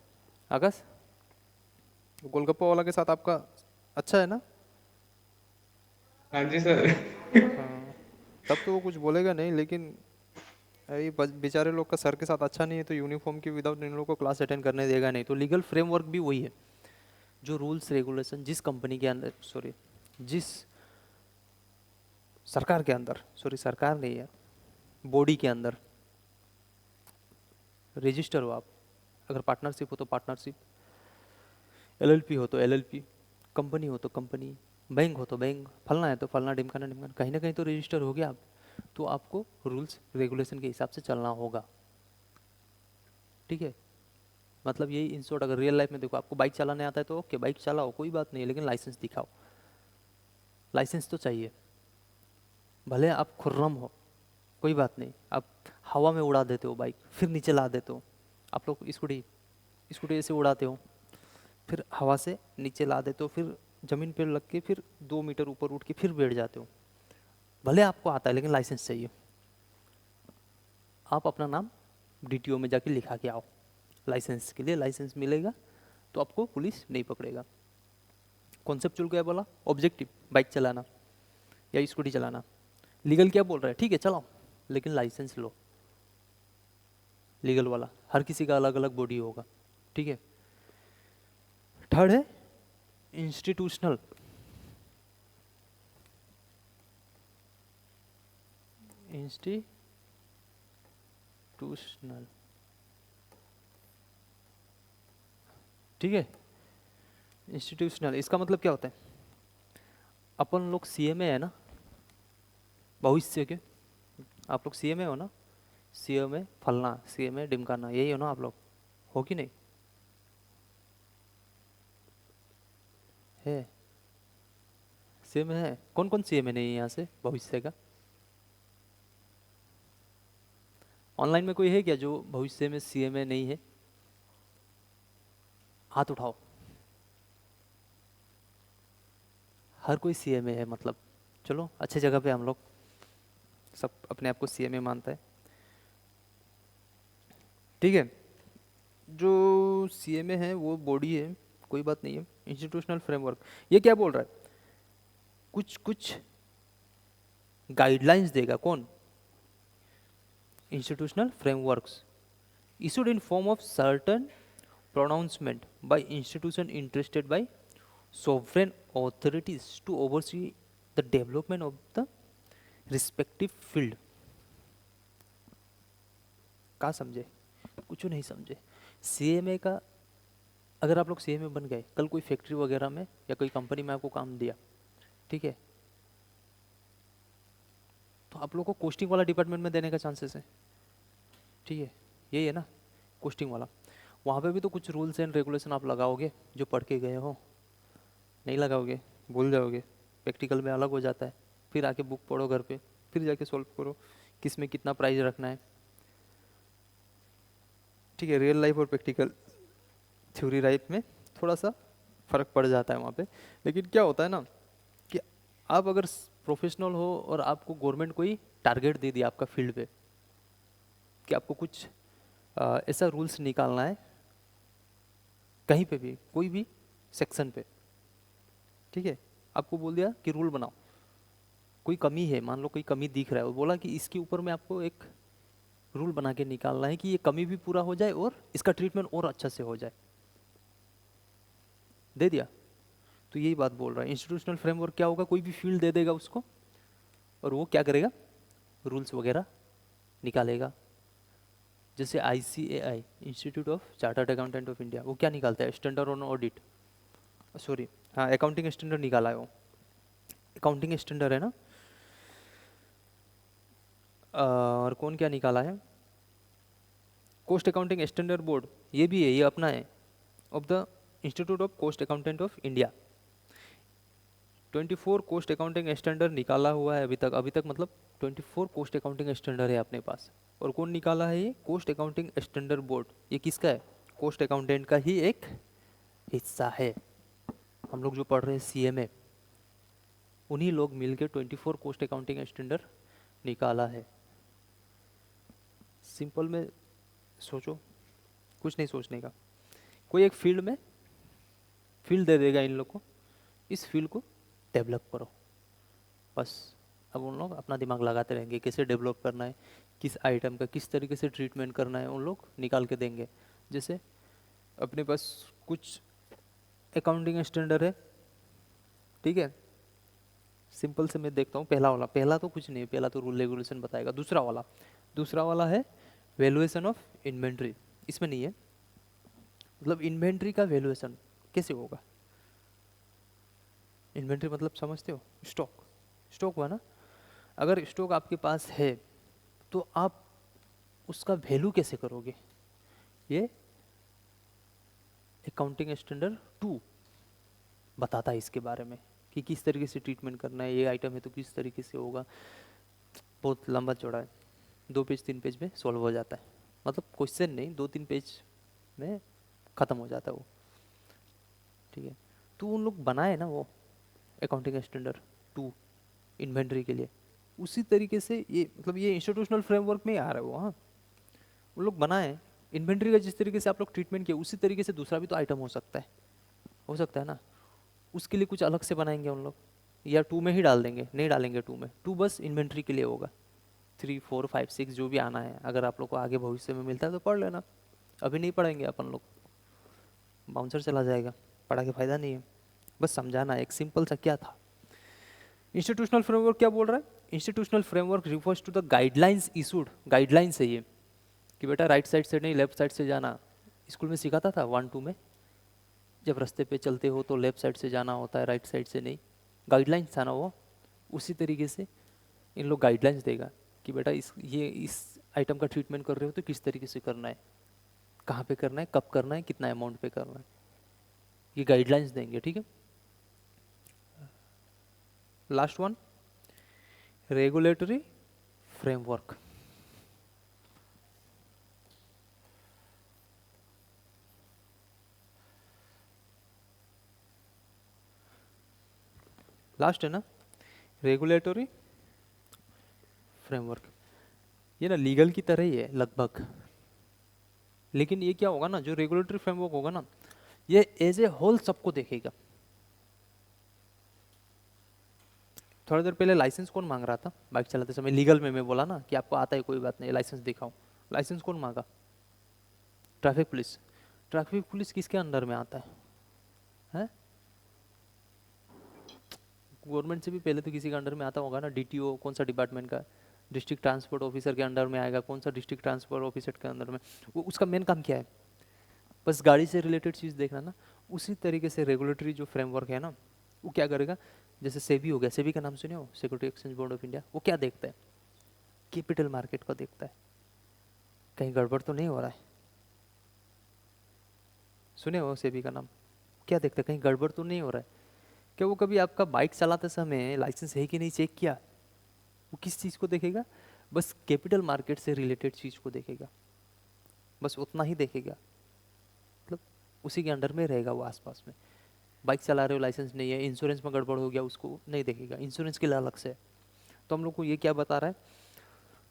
आकाश, गोलगप्पा वाला के साथ आपका अच्छा है ना? हाँ जी सर। हाँ, तब तो वो कुछ बोलेगा नहीं, लेकिन ये बेचारे लोग का सर के साथ अच्छा नहीं है तो यूनिफॉर्म की विदाउट इन लोगों को क्लास अटेंड करने देगा नहीं। तो लीगल फ्रेमवर्क भी वही है, जो रूल्स रेगुलेशन जिस कंपनी के अंदर, सॉरी जिस सरकार के अंदर, सॉरी सरकार नहीं है, बॉडी के अंदर रजिस्टर हो आप, अगर पार्टनरशिप हो तो पार्टनरशिप, एलएलपी हो तो एलएलपी, कंपनी हो तो कंपनी, बैंक हो तो बैंक, फलना है तो फलना, ढिमकाना ढिमकाना, कहीं ना कहीं तो रजिस्टर हो गया आप। तो आपको रूल्स रेगुलेशन के हिसाब से चलना होगा, ठीक है। मतलब यही इन शॉर्ट, अगर रियल लाइफ में देखो आपको बाइक चलाने आता है तो ओके बाइक चलाओ, कोई बात नहीं है, लेकिन लाइसेंस दिखाओ, लाइसेंस तो चाहिए। भले आप खुर्रम हो, कोई बात नहीं, आप हवा में उड़ा देते हो बाइक, फिर नीचे ला देते हो, आप लोग स्कूटी, स्कूटी ऐसे उड़ाते हो, फिर हवा से नीचे ला देते हो, फिर ज़मीन पे लग के फिर 2 मीटर ऊपर उठ के फिर बैठ जाते हो, भले आपको आता है लेकिन लाइसेंस चाहिए। आप अपना नाम डीटीओ में जाके लिखा के आओ, लाइसेंस के लिए लाइसेंस मिलेगा तो आपको पुलिस नहीं पकड़ेगा। कॉन्सेप्चुअल क्या बोला? ऑब्जेक्टिव बाइक चलाना या स्कूटी चलाना। लीगल क्या बोल रहा है? ठीक है चलाओ, लेकिन लाइसेंस लो, लीगल वाला। हर किसी का अलग अलग बॉडी होगा, ठीक है। थर्ड है इंस्टीट्यूशनल। इंस्टीट्यूशनल, ठीक है। इंस्टीट्यूशनल इसका मतलब क्या होता है? अपन लोग सीएमए है ना, भविष्य के, आप लोग सीएमए हो ना, सीएमए फलना, सीएमए डिमकाना, यही हो ना आप लोग, हो कि नहीं? है, सीएमए है। कौन कौन सीएमए नहीं है यहाँ से भविष्य का? ऑनलाइन में कोई है क्या जो भविष्य में सीएमए नहीं है? हाथ उठाओ। हर कोई सीएमए है मतलब, चलो अच्छे जगह पे हम लोग सब अपने आप को सीएमए मानता है, ठीक है। जो सीएमए है वो बॉडी है, कोई बात नहीं है। इंस्टीट्यूशनल फ्रेमवर्क, ये क्या बोल रहा है? कुछ कुछ गाइडलाइंस देगा, कौन? Institutional frameworks issued in form of certain pronouncement by institution interested by sovereign authorities to oversee the development of the respective field। का समझे? कुछ नहीं समझे। सीएमए का, अगर आप लोग सीएमए बन गए, कल कोई फैक्ट्री वगैरह में या कोई कंपनी में आपको काम दिया, ठीक है, तो आप लोग को कोस्टिंग वाला डिपार्टमेंट में देने का चांसेस है, ठीक है। यही है ना कोस्टिंग वाला। वहाँ पे भी तो कुछ रूल्स एंड रेगुलेशन आप लगाओगे जो पढ़ के गए हो, नहीं लगाओगे, भूल जाओगे। प्रैक्टिकल में अलग हो जाता है, फिर आके बुक पढ़ो घर पे, फिर जाके सॉल्व करो किस में कितना प्राइस रखना है, ठीक है। रियल लाइफ और प्रैक्टिकल थ्योरी लाइफ में थोड़ा सा फर्क पड़ जाता है वहाँ पे। लेकिन क्या होता है ना कि आप अगर प्रोफेशनल हो और आपको गवर्नमेंट कोई टारगेट दे दिया आपका फील्ड पे कि आपको कुछ ऐसा रूल्स निकालना है कहीं पे भी, कोई भी सेक्शन पे, ठीक है, आपको बोल दिया कि रूल बनाओ, कोई कमी है, मान लो कोई कमी दिख रहा है, और बोला कि इसके ऊपर में आपको एक रूल बना के निकालना है कि ये कमी भी पूरा हो जाए और इसका ट्रीटमेंट और अच्छा से हो जाए, दे दिया। तो यही बात बोल रहा है, इंस्टीट्यूशनल फ्रेमवर्क क्या होगा, कोई भी फील्ड दे देगा उसको और वो क्या करेगा, रूल्स वगैरह निकालेगा। जैसे ICAI, institute of chartered accountant of India, वो क्या निकालता है, स्टैंडर्ड ऑन ऑडिट, सॉरी हाँ अकाउंटिंग स्टैंडर्ड निकाला है वो, अकाउंटिंग स्टैंडर्ड है ना। और कौन क्या निकाला है, कोस्ट अकाउंटिंग स्टैंडर्ड बोर्ड, ये भी है, ये अपना है, of the institute of cost accountant of India. 24 cost accounting standard निकाला हुआ है अभी तक मतलब 24 कोस्ट अकाउंटिंग स्टैंडर्ड है अपने पास। और कौन निकाला है ये, कोस्ट अकाउंटिंग स्टैंडर्ड बोर्ड। ये किसका है, कोस्ट अकाउंटेंट का ही एक हिस्सा है। हम लोग जो पढ़ रहे हैं सीएमए, उन्हीं लोग मिलकर 24 कोस्ट अकाउंटिंग स्टैंडर्ड निकाला है। सिंपल में सोचो, कुछ नहीं सोचने का, कोई एक फील्ड में फील्ड दे देगा इन लोग को, इस फील्ड को डेवलप करो, बस। अब उन लोग अपना दिमाग लगाते रहेंगे कैसे डेवलप करना है, किस आइटम का किस तरीके से ट्रीटमेंट करना है, उन लोग निकाल के देंगे। जैसे अपने पास कुछ अकाउंटिंग स्टैंडर्ड है, ठीक है, सिंपल से मैं देखता हूँ, पहला वाला, पहला तो कुछ नहीं, पहला तो रूल रेगुलेशन बताएगा। दूसरा वाला है वैल्यूएशन ऑफ इन्वेंट्री, इसमें नहीं है, मतलब इन्वेंट्री का वैल्यूएशन कैसे होगा। इन्वेंट्री मतलब समझते हो, स्टॉक, स्टॉक हुआ ना। अगर स्टॉक आपके पास है तो आप उसका वैल्यू कैसे करोगे, ये अकाउंटिंग स्टैंडर्ड 2 बताता है इसके बारे में कि किस तरीके से ट्रीटमेंट करना है, ये आइटम है तो किस तरीके से होगा। बहुत लंबा चौड़ा है, 2 पेज 3 पेज में सॉल्व हो जाता है, मतलब क्वेश्चन नहीं, 2-3 पेज में ख़त्म हो जाता है वो, ठीक है। तो उन लोग बनाए ना वो अकाउंटिंग स्टैंडर्ड 2 इन्वेंट्री के लिए, उसी तरीके से ये मतलब ये इंस्टीट्यूशनल फ्रेमवर्क में ही आ रहा है वो। हाँ, उन लोग बनाए इन्वेंट्री का, जिस तरीके से आप लोग ट्रीटमेंट किया उसी तरीके से दूसरा भी तो आइटम हो सकता है ना। उसके लिए कुछ अलग से बनाएंगे उन लोग, या 2 में ही डाल देंगे, नहीं डालेंगे 2 में, 2 बस इन्वेंट्री के लिए होगा, 3 4 5 6 जो भी आना है, अगर आप लोग को आगे भविष्य में मिलता है तो पढ़ लेना, अभी नहीं पढ़ेंगे अपन लोग, बाउंसर चला जाएगा, पढ़ा के फायदा नहीं है। बस समझाना एक सिंपल सा क्या था। इंस्टीट्यूशनल फ्रेमवर्क क्या बोल रहा है? Institutional framework refers to the guidelines issued, guidelines है ये कि बेटा राइट साइड से नहीं लेफ्ट साइड से जाना, स्कूल में सिखाता था 1 2 में, जब रास्ते पे चलते हो तो लेफ्ट साइड से जाना होता है, राइट साइड से नहीं, गाइडलाइंस था ना वो। उसी तरीके से इन लोग गाइडलाइंस देगा कि बेटा इस आइटम का ट्रीटमेंट कर रहे हो तो किस तरीके से करना है, कहाँ पे करना है, कब करना है, कितना अमाउंट पे करना है, ये गाइडलाइंस देंगे, ठीक है। Last one, regulatory framework. Last है ना, रेगुलेटरी फ्रेमवर्क। ये ना लीगल की तरह ही है लगभग, लेकिन ये क्या होगा ना, जो रेगुलेटरी फ्रेमवर्क होगा ना, ये एज ए होल सबको देखेगा। थोड़ी देर पहले लाइसेंस कौन मांग रहा था बाइक चलाते समय, लीगल में मैं बोला ना कि आपको आता है कोई बात नहीं, लाइसेंस दिखाओ, लाइसेंस कौन मांगा? Traffic police. ट्रैफिक पुलिस किसके अंडर में आता है? गवर्नमेंट से भी पहले तो किसी के अंडर में आता होगा ना, डीटीओ कौन सा डिपार्टमेंट का, डिस्ट्रिक्ट ट्रांसपोर्ट ऑफिसर के अंडर में आएगा, कौन सा डिस्ट्रिक्ट ट्रांसपोर्ट ऑफिसर के अंदर में, वो उसका मेन काम क्या है? बस गाड़ी से रिलेटेड चीज़ देखना ना। उसी तरीके से रेगुलेटरी जो फ्रेमवर्क है ना, वो क्या करेगा, जैसे सेबी हो गया, सेबी का नाम सुने हो, security exchange board of India, वो क्या देखता है? कैपिटल मार्केट को देखता है, कहीं गड़बड़ तो नहीं हो रहा है। सुने हो सेबी का नाम? क्या देखता है, कहीं गड़बड़ तो नहीं हो रहा है। क्या वो कभी आपका बाइक चलाते समय लाइसेंस है कि नहीं चेक किया? वो किस चीज़ को देखेगा? बस कैपिटल मार्केट से रिलेटेड चीज़ को देखेगा, बस उतना ही देखेगा, मतलब उसी के अंडर में रहेगा वो आसपास में। बाइक चला रहे हो, लाइसेंस नहीं है, इंश्योरेंस में गड़बड़ हो गया, उसको नहीं देखेगा, इंश्योरेंस के लिए अलग से है। तो हम लोग को ये क्या बता रहा है,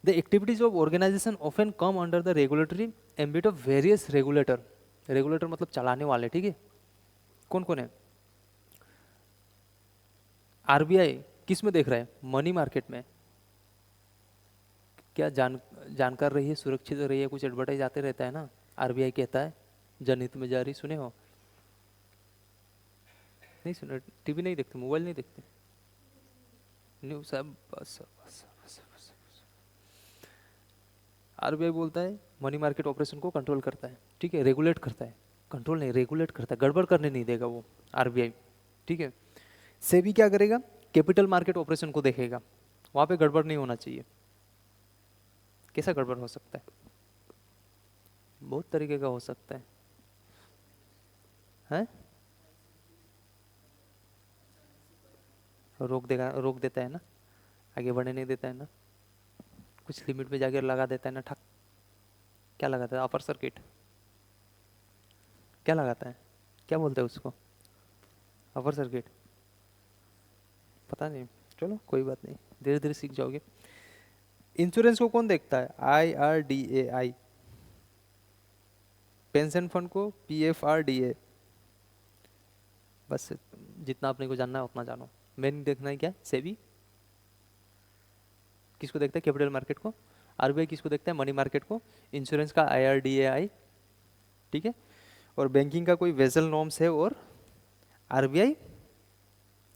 the activities of organisation often come under the regulatory ambit of various regulator. Regulator मतलब चलाने वाले, ठीक है। कौन कौन है? आरबीआई किस में देख रहा है? मनी मार्केट में। क्या जानकार रहिए, सुरक्षित रहिए, कुछ एडवर्टाइज आते रहता है ना, आरबीआई कहता है जनहित में जारी, सुने हो? नहीं सुने? टीवी नहीं देखते, मोबाइल नहीं देखते, न्यूज सब बस बस बस बस। आरबीआई बोलता है मनी मार्केट ऑपरेशन को कंट्रोल करता है, ठीक है, रेगुलेट करता है, कंट्रोल नहीं रेगुलेट करता है, गड़बड़ करने नहीं देगा वो आरबीआई, ठीक है। सेबी क्या करेगा? कैपिटल मार्केट ऑपरेशन को देखेगा, वहां पे गड़बड़ नहीं होना चाहिए। कैसा गड़बड़ हो सकता है? बहुत तरीके का हो सकता है, हैं? रोक देता है ना, आगे बढ़ने नहीं देता है ना, कुछ लिमिट में जाकर लगा देता है ना, ठक। क्या लगाता है? Upper circuit. क्या लगाता है? क्या बोलते हैं उसको? Upper circuit? पता नहीं, चलो कोई बात नहीं, धीरे धीरे सीख जाओगे। इंश्योरेंस को कौन देखता है? IRDAI। पेंशन फंड को PFRDA। बस जितना अपने को जानना है उतना जानो। मेन देखना है क्या? सेबी किसको देखता है? कैपिटल मार्केट को। आरबीआई किसको देखता है? मनी मार्केट को। इंश्योरेंस का IRDAI, ठीक है। और बैंकिंग का कोई वेसल नॉर्म्स है, और RBI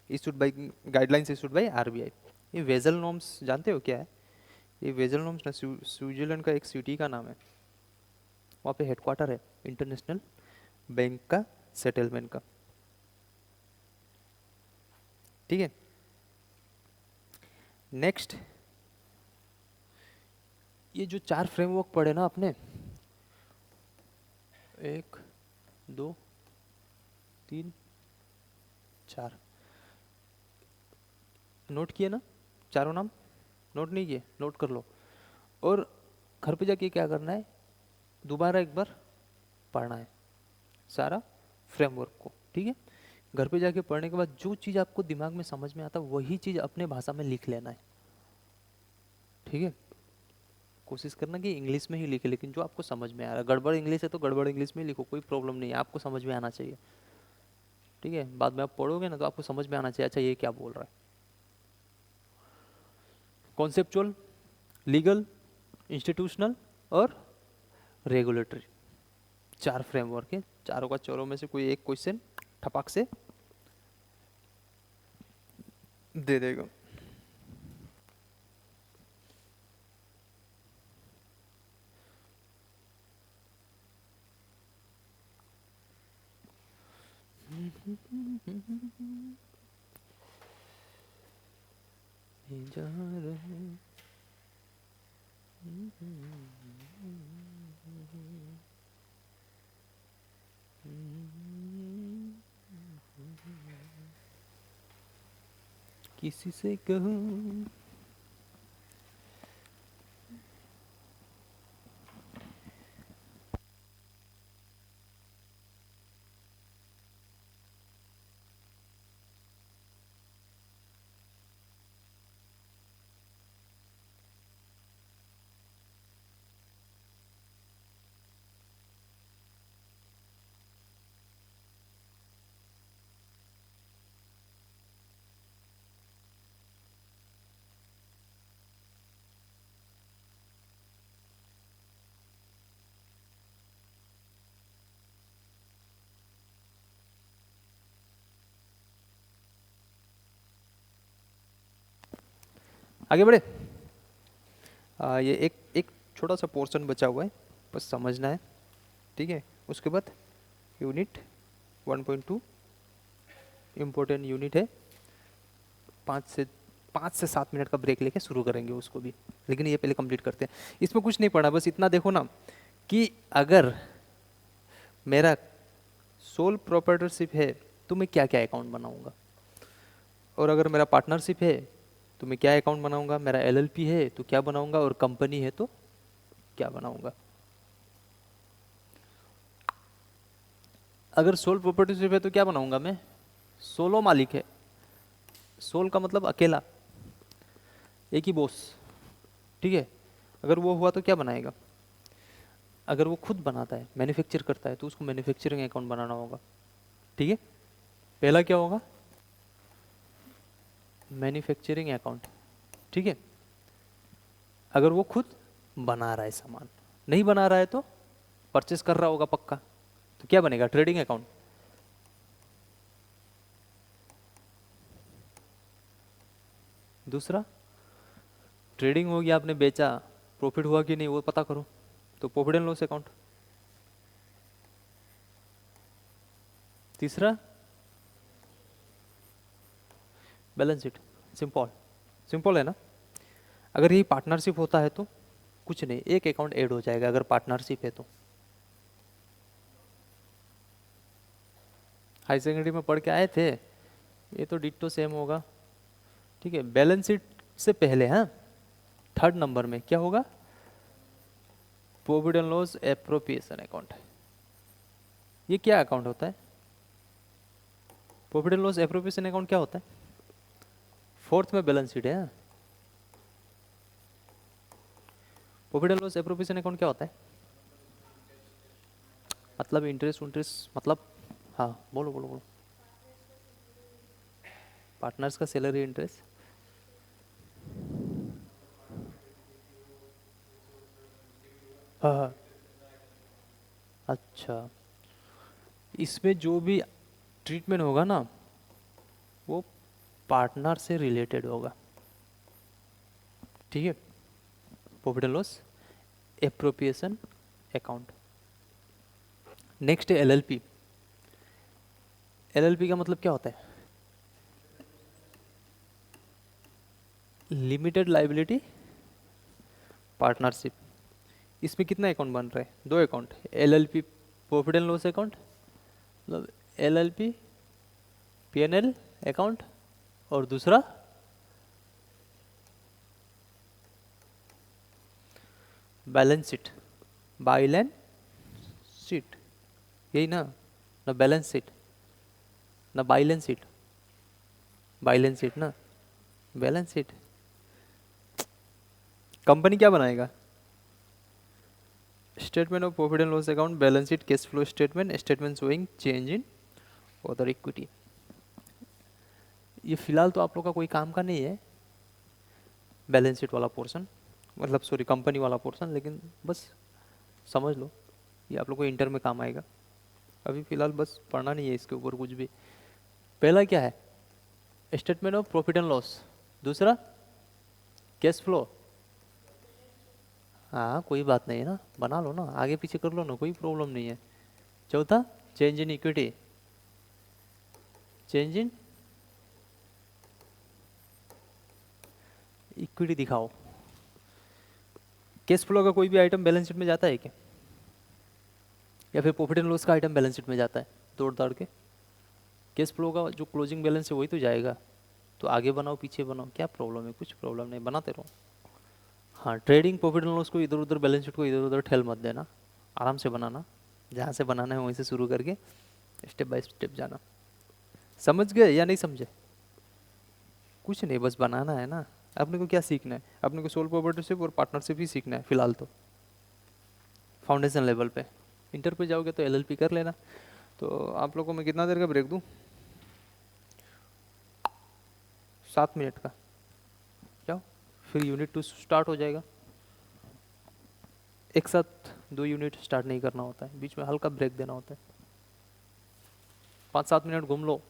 issued by guidelines issued by RBI. ये वेसल नॉर्म्स जानते हो क्या है? ये वेसल नॉर्म्स ना स्विट्जरलैंड का एक सिटी का नाम है, वहाँ पे हेडक्वार्टर है इंटरनेशनल बैंक का सेटलमेंट का, ठीक है। नेक्स्ट, ये जो 4 फ्रेमवर्क पढ़े ना आपने, 1 2 3 4, नोट किए ना? चारों नाम नोट नहीं किए? नोट कर लो, और घर पे जाके क्या करना है, दोबारा एक बार पढ़ना है सारा फ्रेमवर्क को, ठीक है। घर पे जाके पढ़ने के बाद जो चीज़ आपको दिमाग में समझ में आता वही चीज़ अपने भाषा में लिख लेना है, ठीक है। कोशिश करना कि इंग्लिश में ही लिखे, लेकिन जो आपको समझ में आ रहा है, गड़बड़ इंग्लिश है तो गड़बड़ इंग्लिश में लिखो, कोई प्रॉब्लम नहीं है, आपको समझ में आना चाहिए, ठीक है। बाद में आप पढ़ोगे ना तो आपको समझ में आना चाहिए, अच्छा ये क्या बोल रहा है। कॉन्सेप्चुअल लीगल, इंस्टीट्यूशनल और रेगुलेटरी, 4 फ्रेमवर्क है। चारों का चारों में से कोई एक क्वेश्चन ठपाक से दे देगा। जा रहे किसी से कहूँ आगे बढ़े। ये एक एक छोटा सा पोर्शन बचा हुआ है, बस समझना है, ठीक है। उसके बाद यूनिट 1.2 इम्पोर्टेंट यूनिट है, 5 से 7 मिनट का ब्रेक लेके शुरू करेंगे उसको भी, लेकिन ये पहले कंप्लीट करते हैं। इसमें कुछ नहीं पढ़ा, बस इतना देखो ना कि अगर मेरा सोल प्रोप्राइटरशिप है तो मैं क्या क्या अकाउंट बनाऊंगा, और अगर मेरा पार्टनरशिप है तो मैं क्या अकाउंट बनाऊंगा, मेरा एलएलपी है तो क्या बनाऊंगा, और कंपनी है तो क्या बनाऊंगा। अगर सोल प्रोप्राइटरशिप है तो क्या बनाऊंगा मैं, सोलो मालिक है, सोल का मतलब अकेला, एक ही बॉस, ठीक है। अगर वो हुआ तो क्या बनाएगा, अगर वो खुद बनाता है, मैन्युफैक्चर करता है, तो उसको मैन्युफैक्चरिंग अकाउंट बनाना होगा, ठीक है। पहला क्या होगा, मैन्युफैक्चरिंग अकाउंट, ठीक है। अगर वो खुद बना रहा है सामान, नहीं बना रहा है तो परचेस कर रहा होगा पक्का, तो क्या बनेगा, ट्रेडिंग अकाउंट। दूसरा, ट्रेडिंग हो गया, आपने बेचा, प्रॉफिट हुआ कि नहीं वो पता करो, तो प्रॉफिट एंड लॉस अकाउंट। तीसरा, बैलेंस शीट, सिंपल, सिंपल है ना। अगर ये पार्टनरशिप होता है तो कुछ नहीं, एक अकाउंट ऐड हो जाएगा अगर पार्टनरशिप है तो। हाई सेकेंडरी में पढ़ के आए थे, ये तो डिट्टो सेम होगा, ठीक है। बैलेंस शीट से पहले, हाँ, 3rd नंबर में क्या होगा, profit and loss appropriation account. ये क्या अकाउंट होता है, profit and loss appropriation account क्या होता है, 4th में बैलेंस शीट है। Profit and loss appropriation account क्या होता है, मतलब इंटरेस्ट इंटरेस्ट मतलब, हाँ बोलो बोलो बोलो, पार्टनर्स का सैलरी इंटरेस्ट, हाँ हाँ, अच्छा। इसमें जो भी ट्रीटमेंट होगा ना वो पार्टनर से रिलेटेड होगा, ठीक है। Profit and loss appropriation account. Next है एलएलपी। एलएलपी का मतलब क्या होता है, लिमिटेड लाइबिलिटी पार्टनरशिप। इसमें कितना अकाउंट बन रहा है, 2 account, LLP profit and loss account, मतलब एलएलपी पीएनएल अकाउंट, और दूसरा बैलेंस शीट, बैलेंस शीट, यही ना, ना बैलेंस शीट ना बैलेंस शीट, बैलेंस शीट ना, बैलेंस शीट। कंपनी क्या बनाएगा, statement of profit and loss account, balance sheet, cash flow statement, statement showing change in other equity. ये फिलहाल तो आप लोग का कोई काम का नहीं है बैलेंस शीट वाला पोर्शन, मतलब सॉरी कंपनी वाला पोर्शन, लेकिन बस समझ लो ये आप लोग को इंटर में काम आएगा। अभी फिलहाल बस पढ़ना नहीं है इसके ऊपर कुछ भी। पहला क्या है, statement of profit and loss. दूसरा कैश फ्लो, हाँ कोई बात नहीं है ना, बना लो ना, आगे पीछे कर लो ना, कोई प्रॉब्लम नहीं है। चौथा change in equity, change in equity दिखाओ। कैश फ्लो का कोई भी आइटम बैलेंस शीट में जाता है क्या, या फिर प्रॉफिट एंड लॉस का आइटम बैलेंस शीट में जाता है दौड़ दौड़ के? कैश फ्लो का जो क्लोजिंग बैलेंस है वही तो जाएगा। तो आगे बनाओ पीछे बनाओ, क्या प्रॉब्लम है, कुछ प्रॉब्लम नहीं, बनाते रहो। हाँ, ट्रेडिंग प्रॉफिट एंड लॉस को इधर उधर, बैलेंस शीट को इधर उधर ठेल मत देना, आराम से बनाना, जहाँ से बनाना है वहीं से शुरू करके स्टेप बाय स्टेप जाना। समझ गए या नहीं समझे? कुछ नहीं, बस बनाना है ना। अपने को क्या सीखना है, अपने को सोल प्रोप्राइटरशिप और पार्टनरशिप ही सीखना है फिलहाल तो, फाउंडेशन लेवल पे। इंटर पे जाओगे तो एलएलपी कर लेना। तो आप लोगों को मैं कितना देर का ब्रेक दूँ? 7 मिनट का। जाओ, फिर यूनिट 2 स्टार्ट हो जाएगा। एक साथ 2 यूनिट स्टार्ट नहीं करना होता है, बीच में हल्का ब्रेक देना होता है। 5-7 मिनट घूम लो।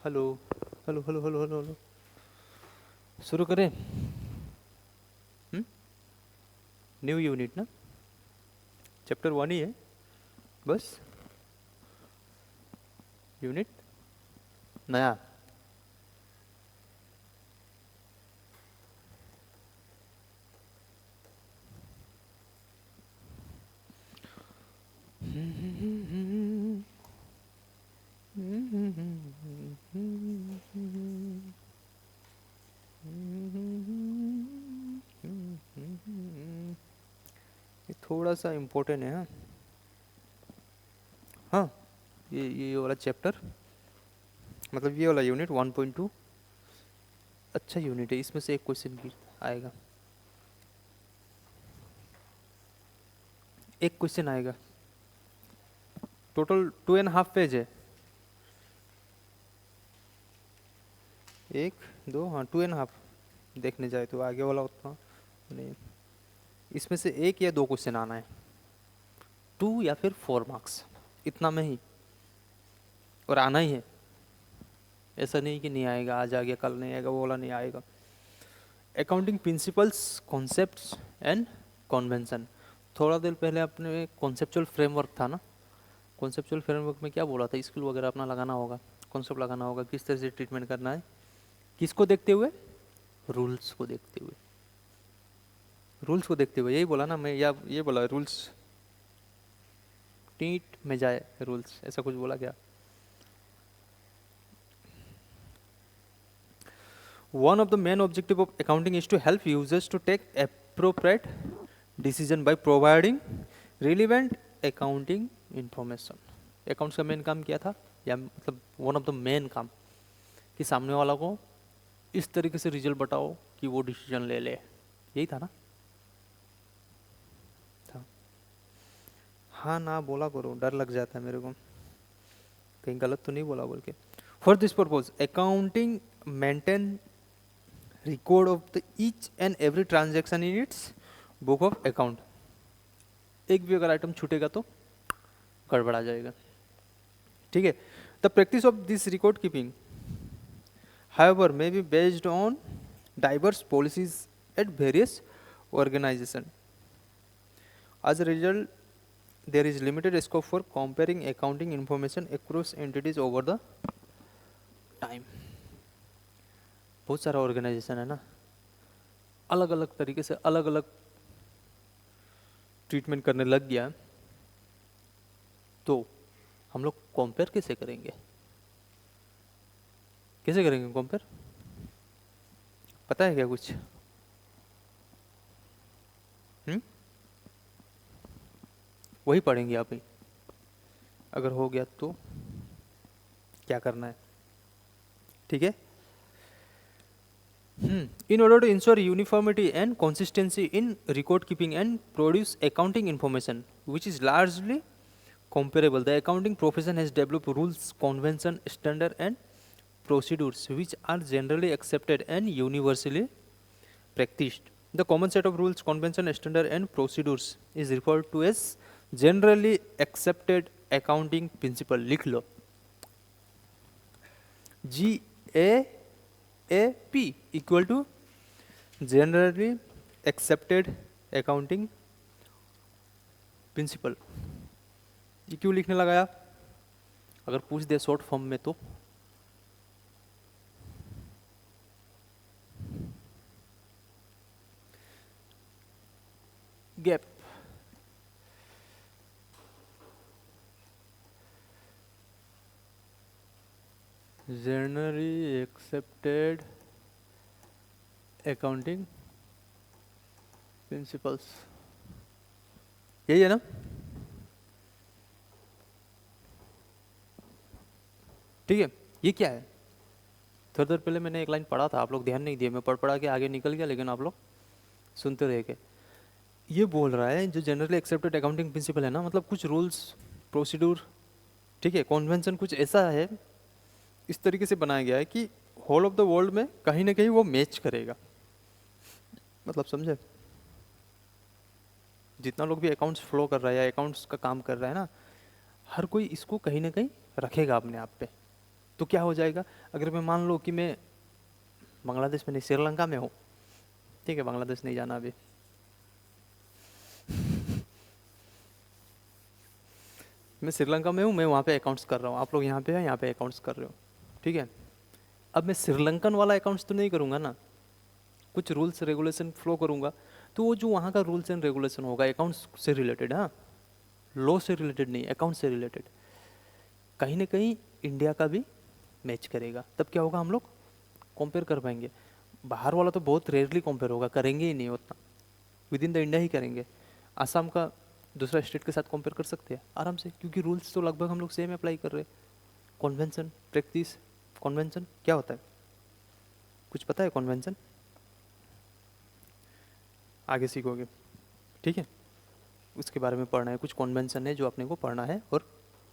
Hello hello hello hello hello hello. शुरू करें? न्यू यूनिट ना, चैप्टर 1 ही है बस। यूनिट नया। ये थोड़ा सा इम्पोर्टेंट है। हाँ हाँ, ये वाला चैप्टर, मतलब ये वाला यूनिट 1.2 अच्छा यूनिट है। इसमें से एक क्वेश्चन भी आएगा, एक क्वेश्चन आएगा। टोटल 2.5 पेज है। एक दो, हाँ 2.5 देखने जाए तो आगे वाला उतना नहीं। इसमें से एक या दो क्वेश्चन आना है, 2 या फिर 4 मार्क्स, इतना में ही, और आना ही है। ऐसा नहीं कि नहीं आएगा, आज आ गया कल नहीं आएगा, वो वाला नहीं आएगा। Accounting principles, concepts and convention. थोड़ा देर पहले अपने कॉन्सेप्चुअल फ्रेमवर्क था ना, कॉन्सेप्चुअल फ्रेमवर्क में क्या बोला था, स्किल वगैरह अपना लगाना होगा, कॉन्सेप्ट लगाना होगा, किस तरह से ट्रीटमेंट करना है, किसको देखते हुए, रूल्स को देखते हुए, रूल्स को देखते हुए, यही बोला ना मैं, या ये बोला रूल्स टीट में जाए रूल्स, ऐसा कुछ बोला क्या। One of the main objective of accounting is to help users to take appropriate decision by providing relevant accounting information. Accounts का मेन काम क्या था, या मतलब वन ऑफ द मेन काम, कि सामने वाला को इस तरीके से रिजल्ट बताओ कि वो डिसीजन ले ले, यही था ना। था। हाँ ना बोला करो, डर लग जाता है मेरे को कहीं गलत तो नहीं बोला बोल के। For this purpose accounting maintain record of the each and every transaction in its book of account। एक भी अगर आइटम छूटेगा तो गड़बड़ा जाएगा, ठीक है। The practice of this record keeping however may be based on diverse policies at various organization। as a result there is limited scope for comparing accounting information across entities over the time। बहुत सारा organisation है ना, अलग अलग तरीके से अलग अलग ट्रीटमेंट करने लग गया, तो हम लोग कंपेयर कैसे करेंगे, कैसे करेंगे कंपेयर, पता है क्या कुछ? वही पढ़ेंगे आप ही, अगर हो गया तो क्या करना है, ठीक है। In order to ensure uniformity and consistency in record keeping and produce accounting information which is largely comparable, the accounting profession has developed rules, convention, standard and procedures which are generally accepted and universally practiced। The common set of rules, convention, standard and procedures is referred to as generally accepted accounting principle। लिख लो, GAAP equal to generally accepted accounting principle। ये क्यों लिखने लगाया, अगर पूछ दे short form में तो gap, generally accepted accounting principles, यही है ना। ठीक है, ये क्या है, थोड़ी देर पहले मैंने एक लाइन पढ़ा था, आप लोग ध्यान नहीं दिए, मैं पढ़ के आगे निकल गया, लेकिन आप लोग सुनते रह गए। ये बोल रहा है जो जनरली एक्सेप्टेड अकाउंटिंग प्रिंसिपल है ना, मतलब कुछ रूल्स प्रोसीड्यूर, ठीक है, कॉन्वेंशन कुछ ऐसा है, इस तरीके से बनाया गया है कि होल ऑफ द वर्ल्ड में कहीं ना कहीं वो मैच करेगा। मतलब समझे, जितना लोग भी अकाउंट्स फ्लो कर रहा है या अकाउंट्स का काम कर रहा है ना, हर कोई इसको कहीं ना कहीं रखेगा अपने आप पे। तो क्या हो जाएगा, अगर मैं मान लो कि मैं बांग्लादेश में नहीं, श्रीलंका में हूँ, ठीक है, बांग्लादेश नहीं जाना अभी, मैं श्रीलंका में हूँ, मैं वहाँ पे अकाउंट्स कर रहा हूँ, आप लोग यहाँ पे हैं, यहाँ पे अकाउंट्स कर रहे हो, ठीक है। अब मैं श्रीलंकन वाला अकाउंट्स तो नहीं करूँगा ना, कुछ रूल्स रेगुलेशन फ्लो करूँगा, तो वो जो वहाँ का रूल्स एंड रेगुलेशन होगा अकाउंट्स से रिलेटेड, हाँ, लॉ से रिलेटेड नहीं, अकाउंट से रिलेटेड, कहीं ना कहीं इंडिया का भी मैच करेगा। तब क्या होगा, हम लोग कंपेयर कर पाएंगे। बाहर वाला तो बहुत रेयरली कंपेयर होगा, करेंगे ही नहीं उतना, विद इन द इंडिया ही करेंगे। आसाम का दूसरा स्टेट के साथ कंपेयर कर सकते हैं आराम से, क्योंकि रूल्स तो लगभग हम लोग सेम अप्लाई कर रहे हैं। कॉन्वेंशन, प्रैक्टिस, कॉन्वेंशन क्या होता है, कुछ पता है कॉन्वेंशन? आगे सीखोगे, ठीक है, उसके बारे में पढ़ना है। कुछ कॉन्वेंशन है जो अपने को पढ़ना है, और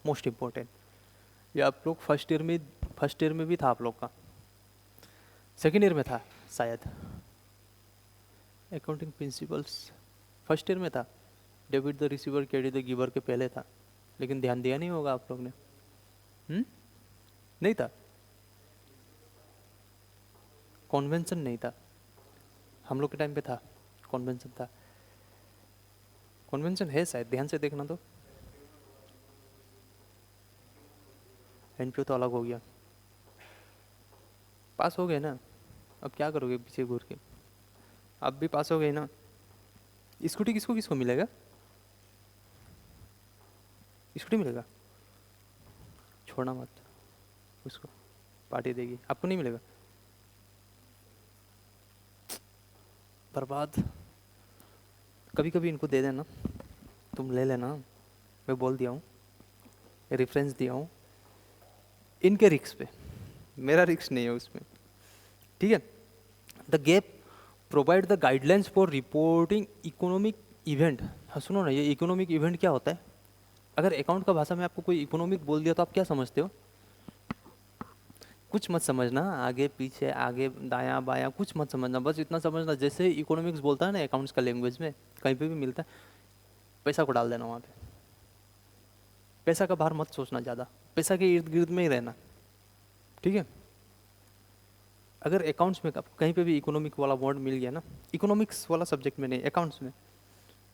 मोस्ट इम्पोर्टेंट, ये आप लोग फर्स्ट ईयर में भी था आप लोग का, सेकेंड ईयर में था शायद, अकाउंटिंग प्रिंसिपल्स फर्स्ट ईयर में था, debit the receiver credit the giver के पहले था, लेकिन ध्यान दिया नहीं होगा आप लोग ने। नहीं था, कॉन्वेंशन नहीं था, हम लोग के टाइम पे था, कॉन्वेंशन था, कॉन्वेंशन है शायद, ध्यान से देखना तो। एनपीओ तो अलग हो गया, पास हो गए ना, अब क्या करोगे पीछे घूर के, अब भी पास हो गए ना। स्कूटी किसको किसको मिलेगा, स्कूटी मिलेगा, छोड़ना मत, उसको पार्टी देगी, आपको नहीं मिलेगा, बर्बाद। कभी कभी इनको दे देना, तुम ले लेना, मैं बोल दिया हूँ, रेफरेंस दिया हूँ, इनके रिक्स पे, मेरा रिक्स नहीं है उसमें, ठीक है। The gap provide the guidelines for reporting economic event. हाँ सुनो ना, ये इकोनॉमिक इवेंट क्या होता है, अगर अकाउंट का भाषा में आपको कोई इकोनॉमिक बोल दिया तो आप क्या समझते हो, कुछ मत समझना, आगे पीछे आगे दायां बायां कुछ मत समझना, बस इतना समझना जैसे इकोनॉमिक्स बोलता है ना अकाउंट्स का लैंग्वेज में, कहीं पे भी मिलता है, पैसा को डाल देना वहाँ पे, पैसा का बाहर मत सोचना ज़्यादा, पैसा के इर्द गिर्द में ही रहना, ठीक है। अगर अकाउंट्स में आपको कहीं पे भी इकोनॉमिक वाला वर्ड मिल गया ना, इकोनॉमिक्स वाला सब्जेक्ट में नहीं, अकाउंट्स में,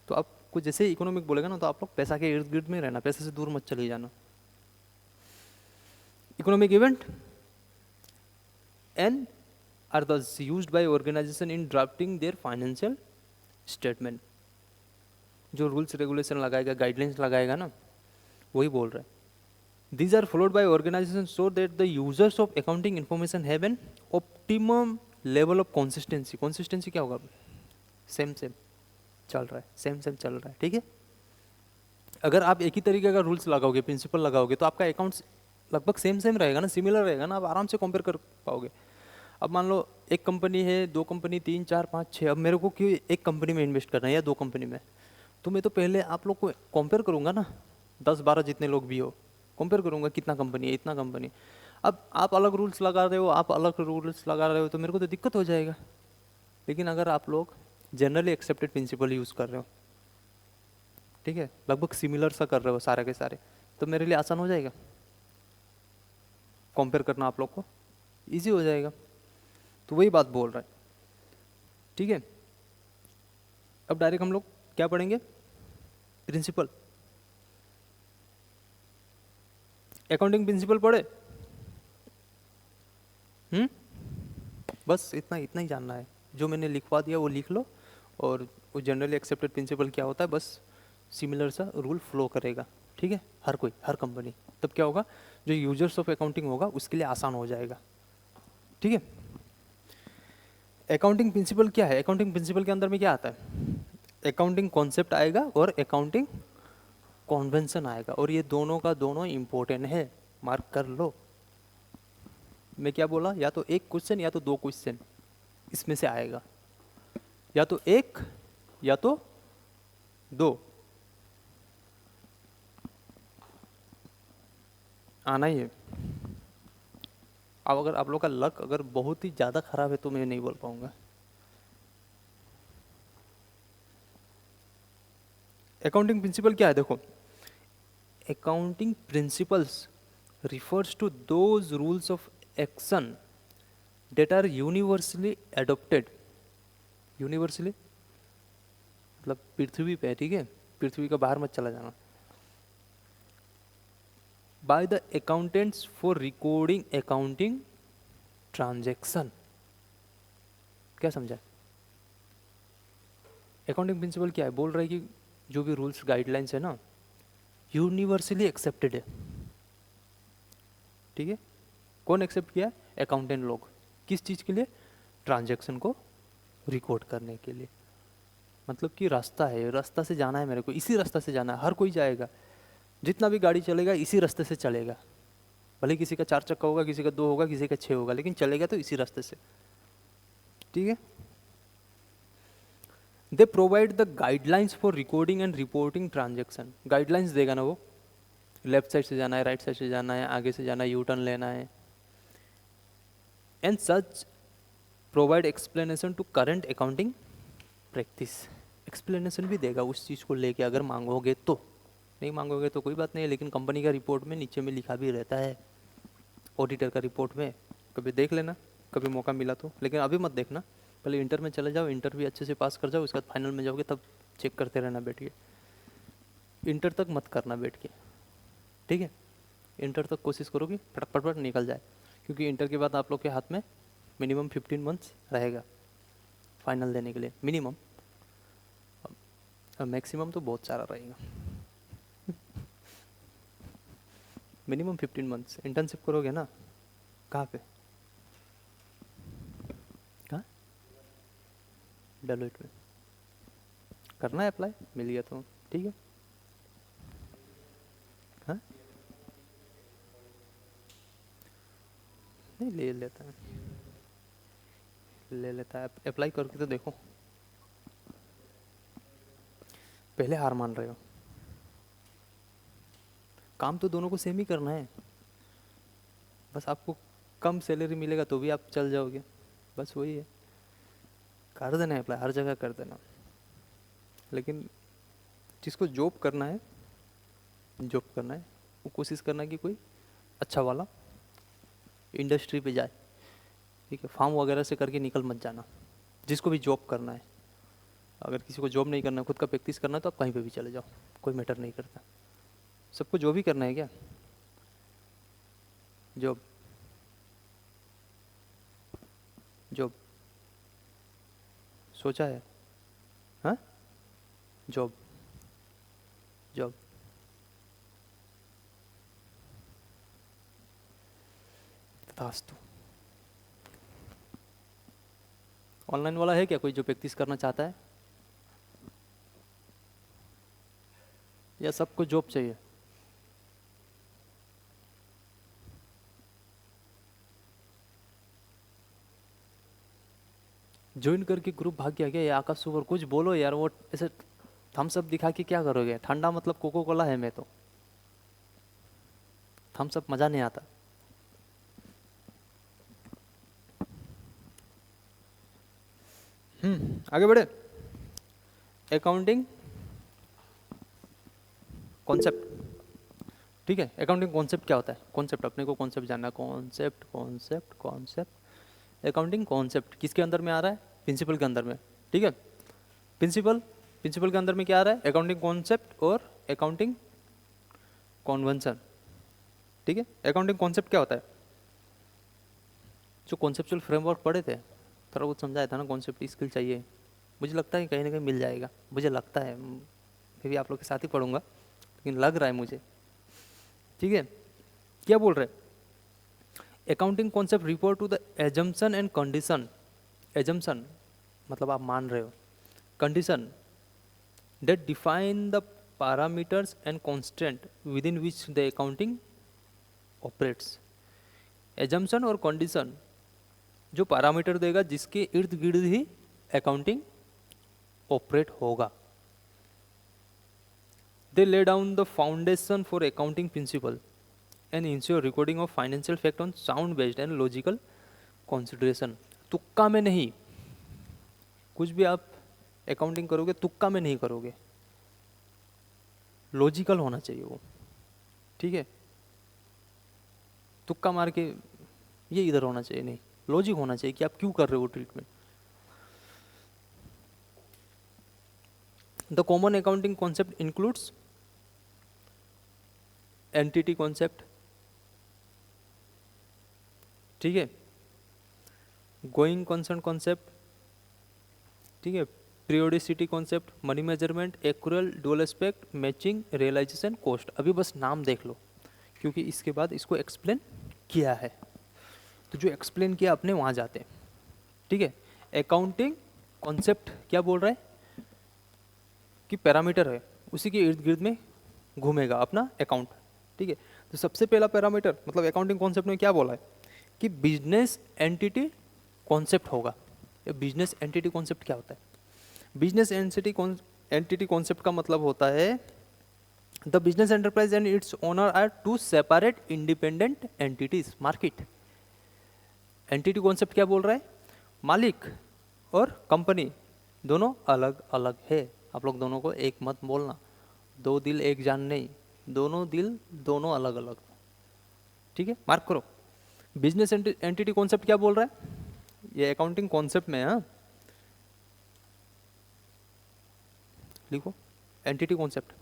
तो आपको जैसे इकोनॉमिक बोलेगा ना तो आप लोग पैसा के इर्द गिर्द में रहना, पैसे से दूर मत चले जाना। Economic event and are thus used by organization in drafting their financial statement। जो रूल्स रेगुलेशन लगाएगा, गाइडलाइंस लगाएगा ना, वही बोल रहा है। These are followed by organizations so that the users of accounting information have an optimum level of consistency। consistency क्या होगा, सेम सेम चल रहा है, सेम सेम चल रहा है, ठीक है। अगर आप एक ही तरीके का रूल्स लगाओगे, प्रिंसिपल लगाओगे, तो आपका अकाउंट्स लगभग सेम सेम रहेगा ना, सिमिलर रहेगा ना, आप आराम से कंपेयर कर पाओगे। अब मान लो एक कंपनी है, दो कंपनी, 3 4 5 6, अब मेरे को क्यों एक कंपनी में इन्वेस्ट करना है या दो कंपनी में, तो मैं तो पहले आप लोग को कंपेयर करूंगा ना, 10 12 जितने लोग भी हो, कंपेयर करूंगा कितना कंपनी है, इतना कंपनी। अब आप अलग रूल्स लगा रहे हो, आप अलग रूल्स लगा रहे हो, तो मेरे को तो दिक्कत हो जाएगा। लेकिन अगर आप लोग जनरली एक्सेप्टेड प्रिंसिपल यूज़ कर रहे हो, ठीक है, लगभग सिमिलर सा कर रहे हो सारे के सारे, तो मेरे लिए आसान हो जाएगा कंपेयर करना, आप लोग को ईजी हो जाएगा। तो वही बात बोल रहा है, ठीक है। अब डायरेक्ट हम लोग क्या पढ़ेंगे, प्रिंसिपल, अकाउंटिंग प्रिंसिपल पढ़े, बस इतना इतना ही जानना है, जो मैंने लिखवा दिया वो लिख लो, और वो जनरली एक्सेप्टेड प्रिंसिपल क्या होता है, बस सिमिलर सा रूल फ्लो करेगा, ठीक है, हर कोई, हर कंपनी। तब क्या होगा, जो यूजर्स ऑफ अकाउंटिंग होगा उसके लिए आसान हो जाएगा, ठीक है। अकाउंटिंग प्रिंसिपल क्या है, अकाउंटिंग प्रिंसिपल के अंदर में क्या आता है, अकाउंटिंग कॉन्सेप्ट आएगा और अकाउंटिंग कॉन्वेंशन आएगा, और ये दोनों का दोनों इंपॉर्टेंट है, मार्क कर लो। मैं क्या बोला, या तो एक क्वेश्चन या तो दो क्वेश्चन इसमें से आएगा, या तो एक या तो दो, आना ही है। अब अगर आप लोग का लक अगर बहुत ही ज़्यादा खराब है तो मैं नहीं बोल पाऊंगा। अकाउंटिंग प्रिंसिपल क्या है, देखो, accounting principles refers to those rules of action that are universally adopted। Universally मतलब पृथ्वी पे, ठीक है, पृथ्वी का बाहर मत चला जाना। By the accountants for recording accounting transaction. क्या समझा, अकाउंटिंग प्रिंसिपल क्या है, बोल रहा है कि जो भी रूल्स गाइडलाइंस है ना, यूनिवर्सली एक्सेप्टेड है, ठीक है। कौन एक्सेप्ट किया, अकाउंटेंट लोग, किस चीज़ के लिए, ट्रांजैक्शन को रिकॉर्ड करने के लिए। मतलब कि रास्ता है, रास्ता से जाना है मेरे को, इसी रास्ता से जाना है, हर कोई जाएगा, जितना भी गाड़ी चलेगा इसी रास्ते से चलेगा, भले किसी का 4 चक्का होगा, किसी का 2 होगा, किसी का 6 होगा, लेकिन चलेगा तो इसी रास्ते से, ठीक है। They provide the guidelines for recording and reporting transaction. Guidelines देगा ना वो, लेफ्ट साइड से जाना है, राइट साइड से जाना है, आगे से जाना है, यू टर्न लेना है, and such provide explanation to current accounting practice, explanation भी देगा उस चीज़ को लेके अगर मांगोगे तो, नहीं मांगोगे तो कोई बात नहीं है, लेकिन कंपनी का रिपोर्ट में नीचे में लिखा भी रहता है, ऑडिटर का रिपोर्ट में, कभी देख लेना कभी मौका मिला तो, लेकिन अभी मत देखना, पहले इंटर में चले जाओ, इंटर भी अच्छे से पास कर जाओ, उसके बाद फाइनल में जाओगे तब चेक करते रहना बैठ के, इंटर तक मत करना बैठ के, ठीक है। इंटर तक कोशिश करो कि फटक फटफट निकल जाए, क्योंकि इंटर के बाद आप लोग के हाथ में मिनिमम 15 मंथ्स रहेगा फाइनल देने के लिए, मिनिमम, मैक्सिमम तो बहुत सारा रहेगा। मिनिमम 15 मंथ्स इंटर्नशिप करोगे ना, कहाँ पे, कहाँ, डेलोइट में करना है अप्लाई, मिल गया तो ठीक है। हाँ नहीं ले लेता है, ले लेता है, अप्लाई करके तो देखो, पहले हार मान रहे हो, काम तो दोनों को सेम ही करना है, बस आपको कम सैलरी मिलेगा तो भी आप चल जाओगे, बस वही है, कर देना है अप्लाई, हर जगह कर देना, लेकिन जिसको जॉब करना है, जॉब करना है, वो कोशिश करना है कि कोई अच्छा वाला इंडस्ट्री पे जाए, ठीक है, फार्म वगैरह से करके निकल मत जाना, जिसको भी जॉब करना है। अगर किसी को जॉब नहीं करना, खुद का प्रैक्टिस करना है तो आप कहीं पे भी चले जाओ, कोई मैटर नहीं करता, सबको जॉब ही करना है क्या, जॉब जॉब सोचा है, हाँ जॉब जॉब, तथास्तु। ऑनलाइन वाला है क्या कोई जो प्रैक्टिस करना चाहता है, या सबको जॉब चाहिए, ज्वाइन करके ग्रुप भाग गया क्या ये आकाश सुपर, कुछ बोलो यार, वो ऐसे थम्स अप दिखा के क्या करोगे, ठंडा मतलब कोको कोला है, मैं तो थम्स अप मजा नहीं आता। आगे बढ़े, अकाउंटिंग कॉन्सेप्ट, ठीक है, अकाउंटिंग कॉन्सेप्ट क्या होता है, कॉन्सेप्ट अपने को कॉन्सेप्ट जानना, concept concept concept, accounting concept किसके अंदर में आ रहा है, प्रिंसिपल के अंदर में, ठीक है, प्रिंसिपल, प्रिंसिपल के अंदर में क्या आ रहा है, अकाउंटिंग कॉन्सेप्ट और अकाउंटिंग कॉन्वेंशन, ठीक है। अकाउंटिंग कॉन्सेप्ट क्या होता है, जो कॉन्सेप्चुअल फ्रेमवर्क पढ़े थे, थोड़ा बहुत समझाया था ना, कॉन्सेप्ट स्किल चाहिए, मुझे लगता है कहीं ना कहीं मिल जाएगा, मुझे लगता है, मैं भी आप लोग के साथ ही पढ़ूंगा, लेकिन लग रहा है मुझे, ठीक है। क्या बोल रहे हैं, accounting concept refer to the assumption and condition, assumption मतलब आप मान रहे हो, condition that define the parameters and constant within which the accounting operates, assumption और condition जो पैरामीटर देगा जिसके इर्द गिर्द ही अकाउंटिंग ऑपरेट होगा, they lay down the foundation for accounting principle and ensure recording of financial fact on sound based and logical consideration, तुक्का में नहीं, कुछ भी आप अकाउंटिंग करोगे तुक्का में नहीं करोगे, लॉजिकल होना चाहिए वो, ठीक है, तुक्का मार के ये इधर होना चाहिए नहीं, लॉजिक होना चाहिए कि आप क्यों कर रहे हो treatment. The common accounting concept includes entity concept, ठीक है, गोइंग कंसर्न कॉन्सेप्ट, ठीक है, periodicity concept, money measurement, accrual, dual aspect, matching, realisation, cost, अभी बस नाम देख लो, क्योंकि इसके बाद इसको एक्सप्लेन किया है, तो जो एक्सप्लेन किया अपने वहाँ जाते हैं, ठीक है। अकाउंटिंग कॉन्सेप्ट क्या बोल रहा है कि पैरामीटर है, उसी के इर्द गिर्द में घूमेगा अपना अकाउंट, ठीक है। तो सबसे पहला पैरामीटर मतलब अकाउंटिंग कॉन्सेप्ट में क्या बोला है कि बिजनेस एंटिटी कॉन्सेप्ट होगा। बिजनेस एंटिटी कॉन्सेप्ट क्या होता है, बिजनेस एंटिटी कॉन्सेप्ट का मतलब होता है the business enterprise and its owner are two separate independent entities. Market entity concept क्या बोल रहा है, मालिक और कंपनी दोनों अलग अलग है। आप लोग दोनों को एक मत बोलना, दो दिल एक जान नहीं, दोनों दिल दोनों अलग अलग। ठीक है, मार्क करो। बिजनेस एंटिटी कॉन्सेप्ट क्या बोल रहा है, ये अकाउंटिंग कॉन्सेप्ट में है। हाँ, लिखो entity concept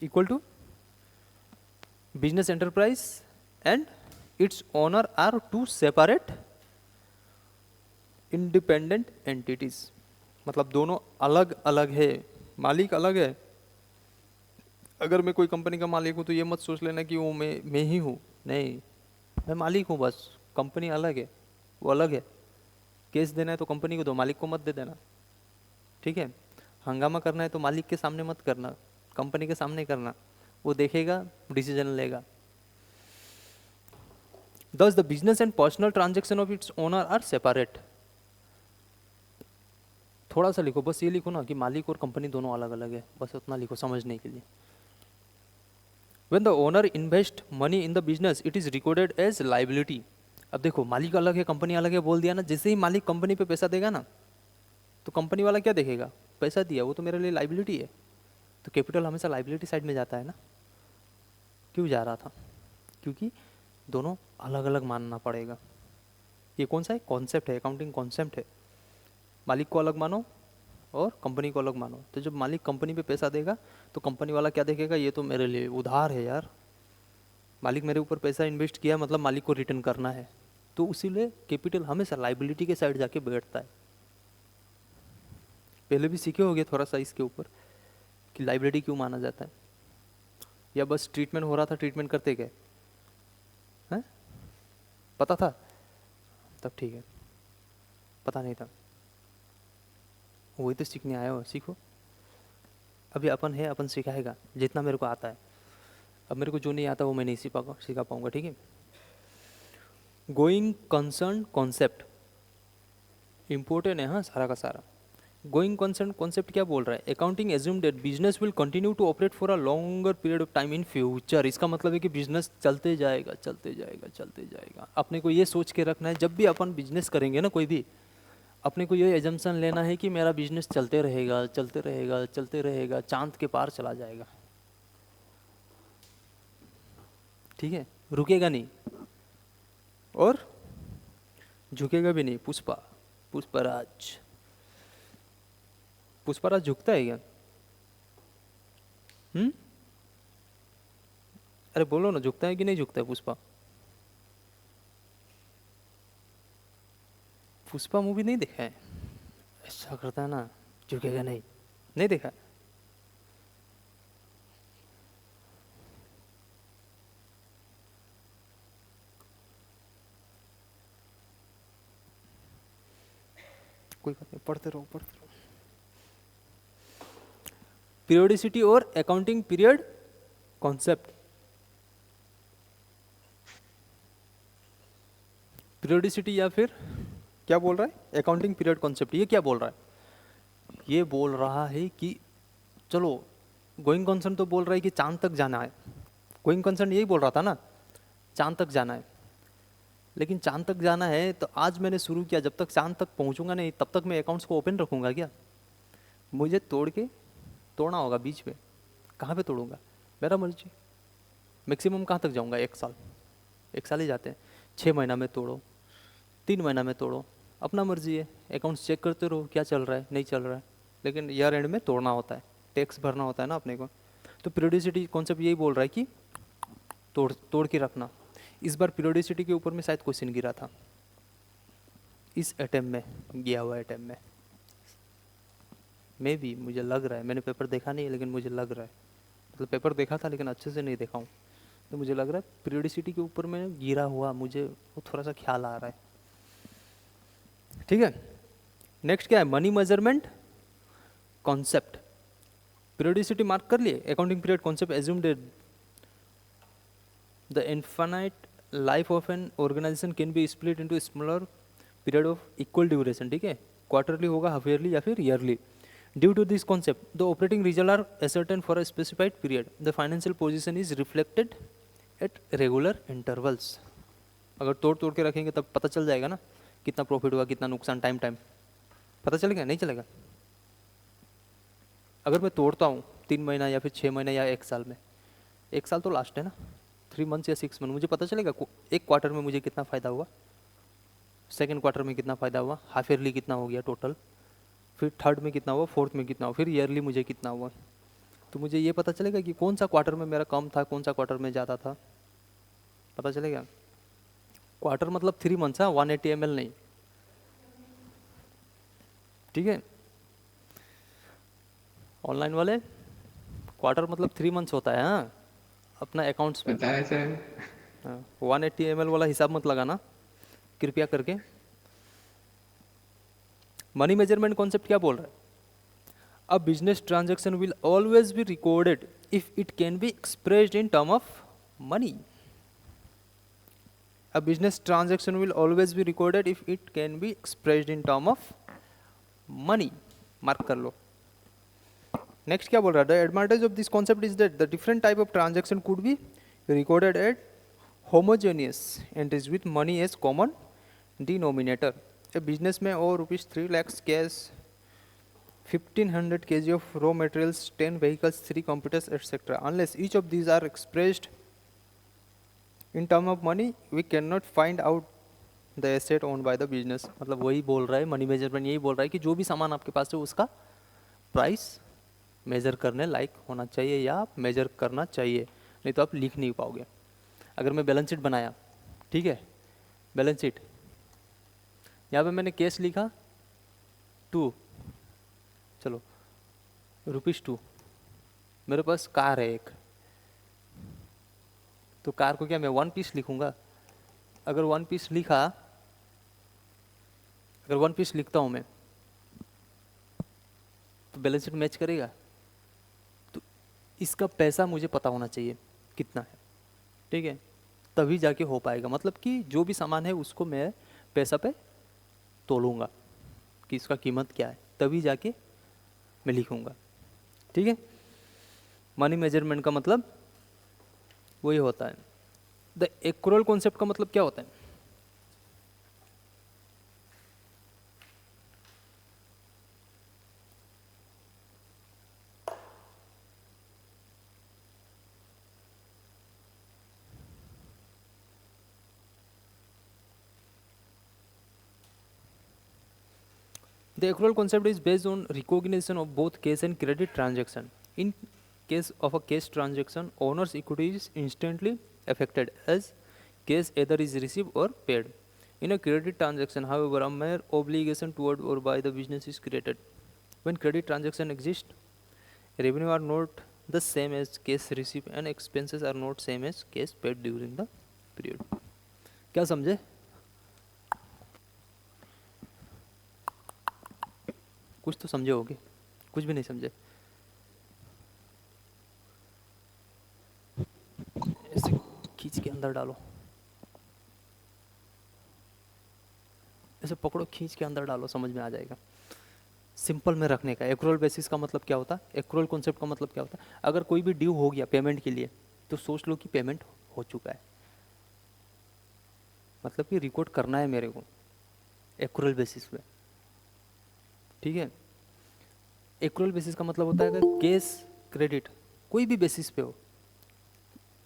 equal to business enterprise and its owner are two separate independent entities. मतलब दोनों अलग अलग है, मालिक अलग है। अगर मैं कोई कंपनी का मालिक हूँ तो ये मत सोच लेना कि वो मैं ही हूँ, नहीं, मैं मालिक हूँ बस, कंपनी अलग है, वो अलग है। केस देना है तो कंपनी को दो, मालिक को मत दे देना। ठीक है, हंगामा करना है तो मालिक के सामने मत करना, कंपनी के सामने करना, वो देखेगा डिसीजन लेगा। Thus the business and personal transaction of its owner are separate। थोड़ा सा लिखो, बस ये लिखो ना कि मालिक और कंपनी दोनों अलग अलग है, बस उतना लिखो समझने के लिए। When the owner invest money in the business, it is recorded as liability। अब देखो मालिक अलग है कंपनी अलग है बोल दिया ना, जैसे ही मालिक कंपनी पे पैसा देगा ना तो कंपनी वाला क्या देखेगा, पैसा दिया वो तो मेरे लिए लाइबिलिटी है। तो कैपिटल हमेशा लाइबिलिटी साइड में जाता है ना, क्यों जा रहा था, क्योंकि दोनों अलग अलग मानना पड़ेगा। ये कौन सा है, कॉन्सेप्ट है, अकाउंटिंग कॉन्सेप्ट है। मालिक को अलग मानो और कंपनी को अलग मानो। तो जब मालिक कंपनी पे पैसा देगा तो कंपनी वाला क्या देखेगा, ये तो मेरे लिए उधार है यार, मालिक मेरे ऊपर पैसा इन्वेस्ट किया मतलब मालिक को रिटर्न करना है। तो उसीलिए कैपिटल हमेशा लाइबिलिटी के साइड जाके बैठता है। पहले भी सीखे होगे थोड़ा सा इसके ऊपर कि लाइबिलिटी क्यों माना जाता है, या बस ट्रीटमेंट हो रहा था ट्रीटमेंट करते गए हैं, पता था तब ठीक है, पता नहीं था वही तो सीखने आए हो, सीखो। अभी अपन है, अपन सिखाएगा जितना मेरे को आता है। अब मेरे को जो नहीं आता वो मैं नहीं सिखा पाऊंगा। ठीक है, गोइंग कंसर्न कॉन्सेप्ट इंपॉर्टेंट है, हाँ सारा का सारा। गोइंग कंसर्न कॉन्सेप्ट क्या बोल रहा है, accounting assume that business will continue to operate for a longer period of time in future. इसका मतलब है कि बिजनेस चलते जाएगा चलते जाएगा चलते जाएगा। अपने को ये सोच के रखना है जब भी अपन बिजनेस करेंगे ना कोई भी, अपने को ये एजम्पशन लेना है कि मेरा बिजनेस चलते रहेगा चलते रहेगा चलते रहेगा, चांद के पार चला जाएगा। ठीक है, रुकेगा नहीं और झुकेगा भी नहीं। पुष्पराज पुष्पराज झुकता है क्या? अरे बोलो ना, झुकता है कि नहीं झुकता है पुष्पा? पुष्पा मूवी नहीं देखा है? ऐसा करता है ना, झुकेगा नहीं, नहीं देखा? कोई बात नहीं, पढ़ते रहो पढ़ते रहो। पीरियोडिसिटी और अकाउंटिंग पीरियड कॉन्सेप्ट। पीरियोडिसिटी या फिर क्या बोल रहा है, अकाउंटिंग पीरियड कॉन्सेप्ट। ये क्या बोल रहा है, ये बोल रहा है कि चलो गोइंग कंसर्न तो बोल रहा है कि चांद तक जाना है। गोइंग कंसर्न यही बोल रहा था ना, चांद तक जाना है। लेकिन चांद तक जाना है तो आज मैंने शुरू किया, जब तक चांद तक पहुंचूंगा नहीं तब तक मैं अकाउंट्स को ओपन रखूंगा क्या? मुझे तोड़ना होगा बीच में। कहाँ पे तोड़ूंगा, मेरा मर्जी। मैक्सिमम कहाँ तक जाऊंगा, 1 साल, 1 साल ही जाते हैं। 6 महीना में तोड़ो, 3 महीना में तोड़ो, अपना मर्जी है। अकाउंट्स चेक करते रहो क्या चल रहा है नहीं चल रहा है, लेकिन ईयर एंड में तोड़ना होता है, टैक्स भरना होता है ना अपने को। तो पीरियोडिसिटी कॉन्सेप्ट यही बोल रहा है कि तोड़ के रखना। इस बार पीरियोडिसिटी के ऊपर में शायद क्वेश्चन गिरा था, इस अटेम्प्ट में गया हुआ अटेम्प्ट में भी, मुझे लग रहा है, मैंने पेपर देखा नहीं है लेकिन मुझे लग रहा है, मतलब पेपर देखा था लेकिन अच्छे से नहीं देखा हूँ, तो मुझे लग रहा है पीरियोडिसिटी के ऊपर में गिरा हुआ, मुझे वो थोड़ा सा ख्याल आ रहा है। ठीक है, नेक्स्ट क्या है, money measurement concept. Periodicity mark कर लिए, accounting period concept assume that the infinite life of an organisation can be split into smaller period of equal duration. ठीक है, क्वार्टरली होगा, हाफ ईयरली या फिर yearly. Due to this concept, the operating results are ascertained for a specified period. The financial position is reflected at regular intervals. अगर तोड़ के रखेंगे तब पता चल जाएगा ना कितना प्रॉफिट हुआ, कितना नुकसान, टाइम टाइम पता चलेगा? नहीं चलेगा। अगर मैं तोड़ता हूँ 3 महीना या फिर 6 महीना या 1 साल में, 1 साल तो लास्ट है ना, 3 मंथ्स या 6 मंथ, मुझे पता चलेगा एक क्वार्टर में मुझे कितना फ़ायदा हुआ, सेकेंड क्वार्टर में कितना फ़ायदा हुआ, हाफ ईयरली कितना हो गया टोटल, फिर थर्ड में कितना हुआ, फोर्थ में कितना हुआ, फिर ईयरली मुझे कितना हुआ। तो मुझे ये पता चलेगा कि कौन सा क्वार्टर में मेरा कम था, कौन सा क्वार्टर में ज़्यादा था, पता चलेगा। क्वार्टर मतलब 3 मंथ्स है, 180 ml नहीं, ठीक है। ऑनलाइन वाले क्वार्टर मतलब 3 मंथ्स होता है, हाँ, अपना अकाउंट्स में। पता है सर। हाँ, 180 ml वाला हिसाब मत लगाना कृपया करके। मनी मेजरमेंट कॉन्सेप्ट क्या बोल रहा है? A business transaction will always be recorded if it can be expressed in term of money. A business transaction will always be recorded if it can be expressed in term of money. Mark कर लो। Next क्या बोल रहा है? The advantage of this concept is that the different type of transaction could be recorded eight homogeneous entries with money as common denominator. A businessman owes ₹3 lakhs cash, 1500 kg of raw materials, 10 vehicles, 3 computers, etc. Unless each of these are expressed in term of money, we cannot find out the asset owned by the business. मतलब वही बोल रहा है, money measurement यही बोल रहा है कि जो भी सामान आपके पास है उसका प्राइस मेजर करने लायक होना चाहिए या मेजर करना चाहिए, नहीं तो आप लिख नहीं पाओगे। अगर मैं बैलेंस शीट बनाया, ठीक है, बैलेंस शीट, यहाँ पे मैंने कैश लिखा 2, चलो ₹2, मेरे पास कार है एक, तो कार को क्या मैं 1 पीस लिखूंगा? अगर 1 पीस लिखा, अगर 1 पीस लिखता हूँ मैं, तो बैलेंस शीट मैच करेगा? तो इसका पैसा मुझे पता होना चाहिए कितना है, ठीक है, तभी जाके हो पाएगा। मतलब कि जो भी सामान है उसको मैं पैसा पे तोलूंगा कि इसका कीमत क्या है, तभी जाके मैं लिखूंगा, ठीक है। मनी मेजरमेंट का मतलब वही होता है। द एक्रूअल कॉन्सेप्ट का मतलब क्या होता है? The accrual concept is based on recognition of both cash and credit transaction. In case of a cash transaction, owner's equity is instantly affected as cash either is received or paid. In a credit transaction, however, a mere obligation toward or by the business is created. When credit transaction exists, revenue are not the same as cash received and expenses are not same as cash paid during the period. क्या समझे? कुछ तो समझे होगे, कुछ भी नहीं समझे। ऐसे खींच के अंदर डालो, ऐसे पकड़ो, खींच के अंदर डालो, समझ में आ जाएगा। सिंपल में रखने का। एक्रूअल बेसिस का मतलब क्या होता है? एक्रूअल कॉन्सेप्ट का मतलब क्या होता है? अगर कोई भी ड्यू हो गया पेमेंट के लिए, तो सोच लो कि पेमेंट हो चुका है, मतलब कि रिकॉर्ड करना है मेरे को एक्रूअल बेसिस पे, ठीक है। एक्रूअल बेसिस का मतलब होता है अगर केस क्रेडिट कोई भी बेसिस पे हो,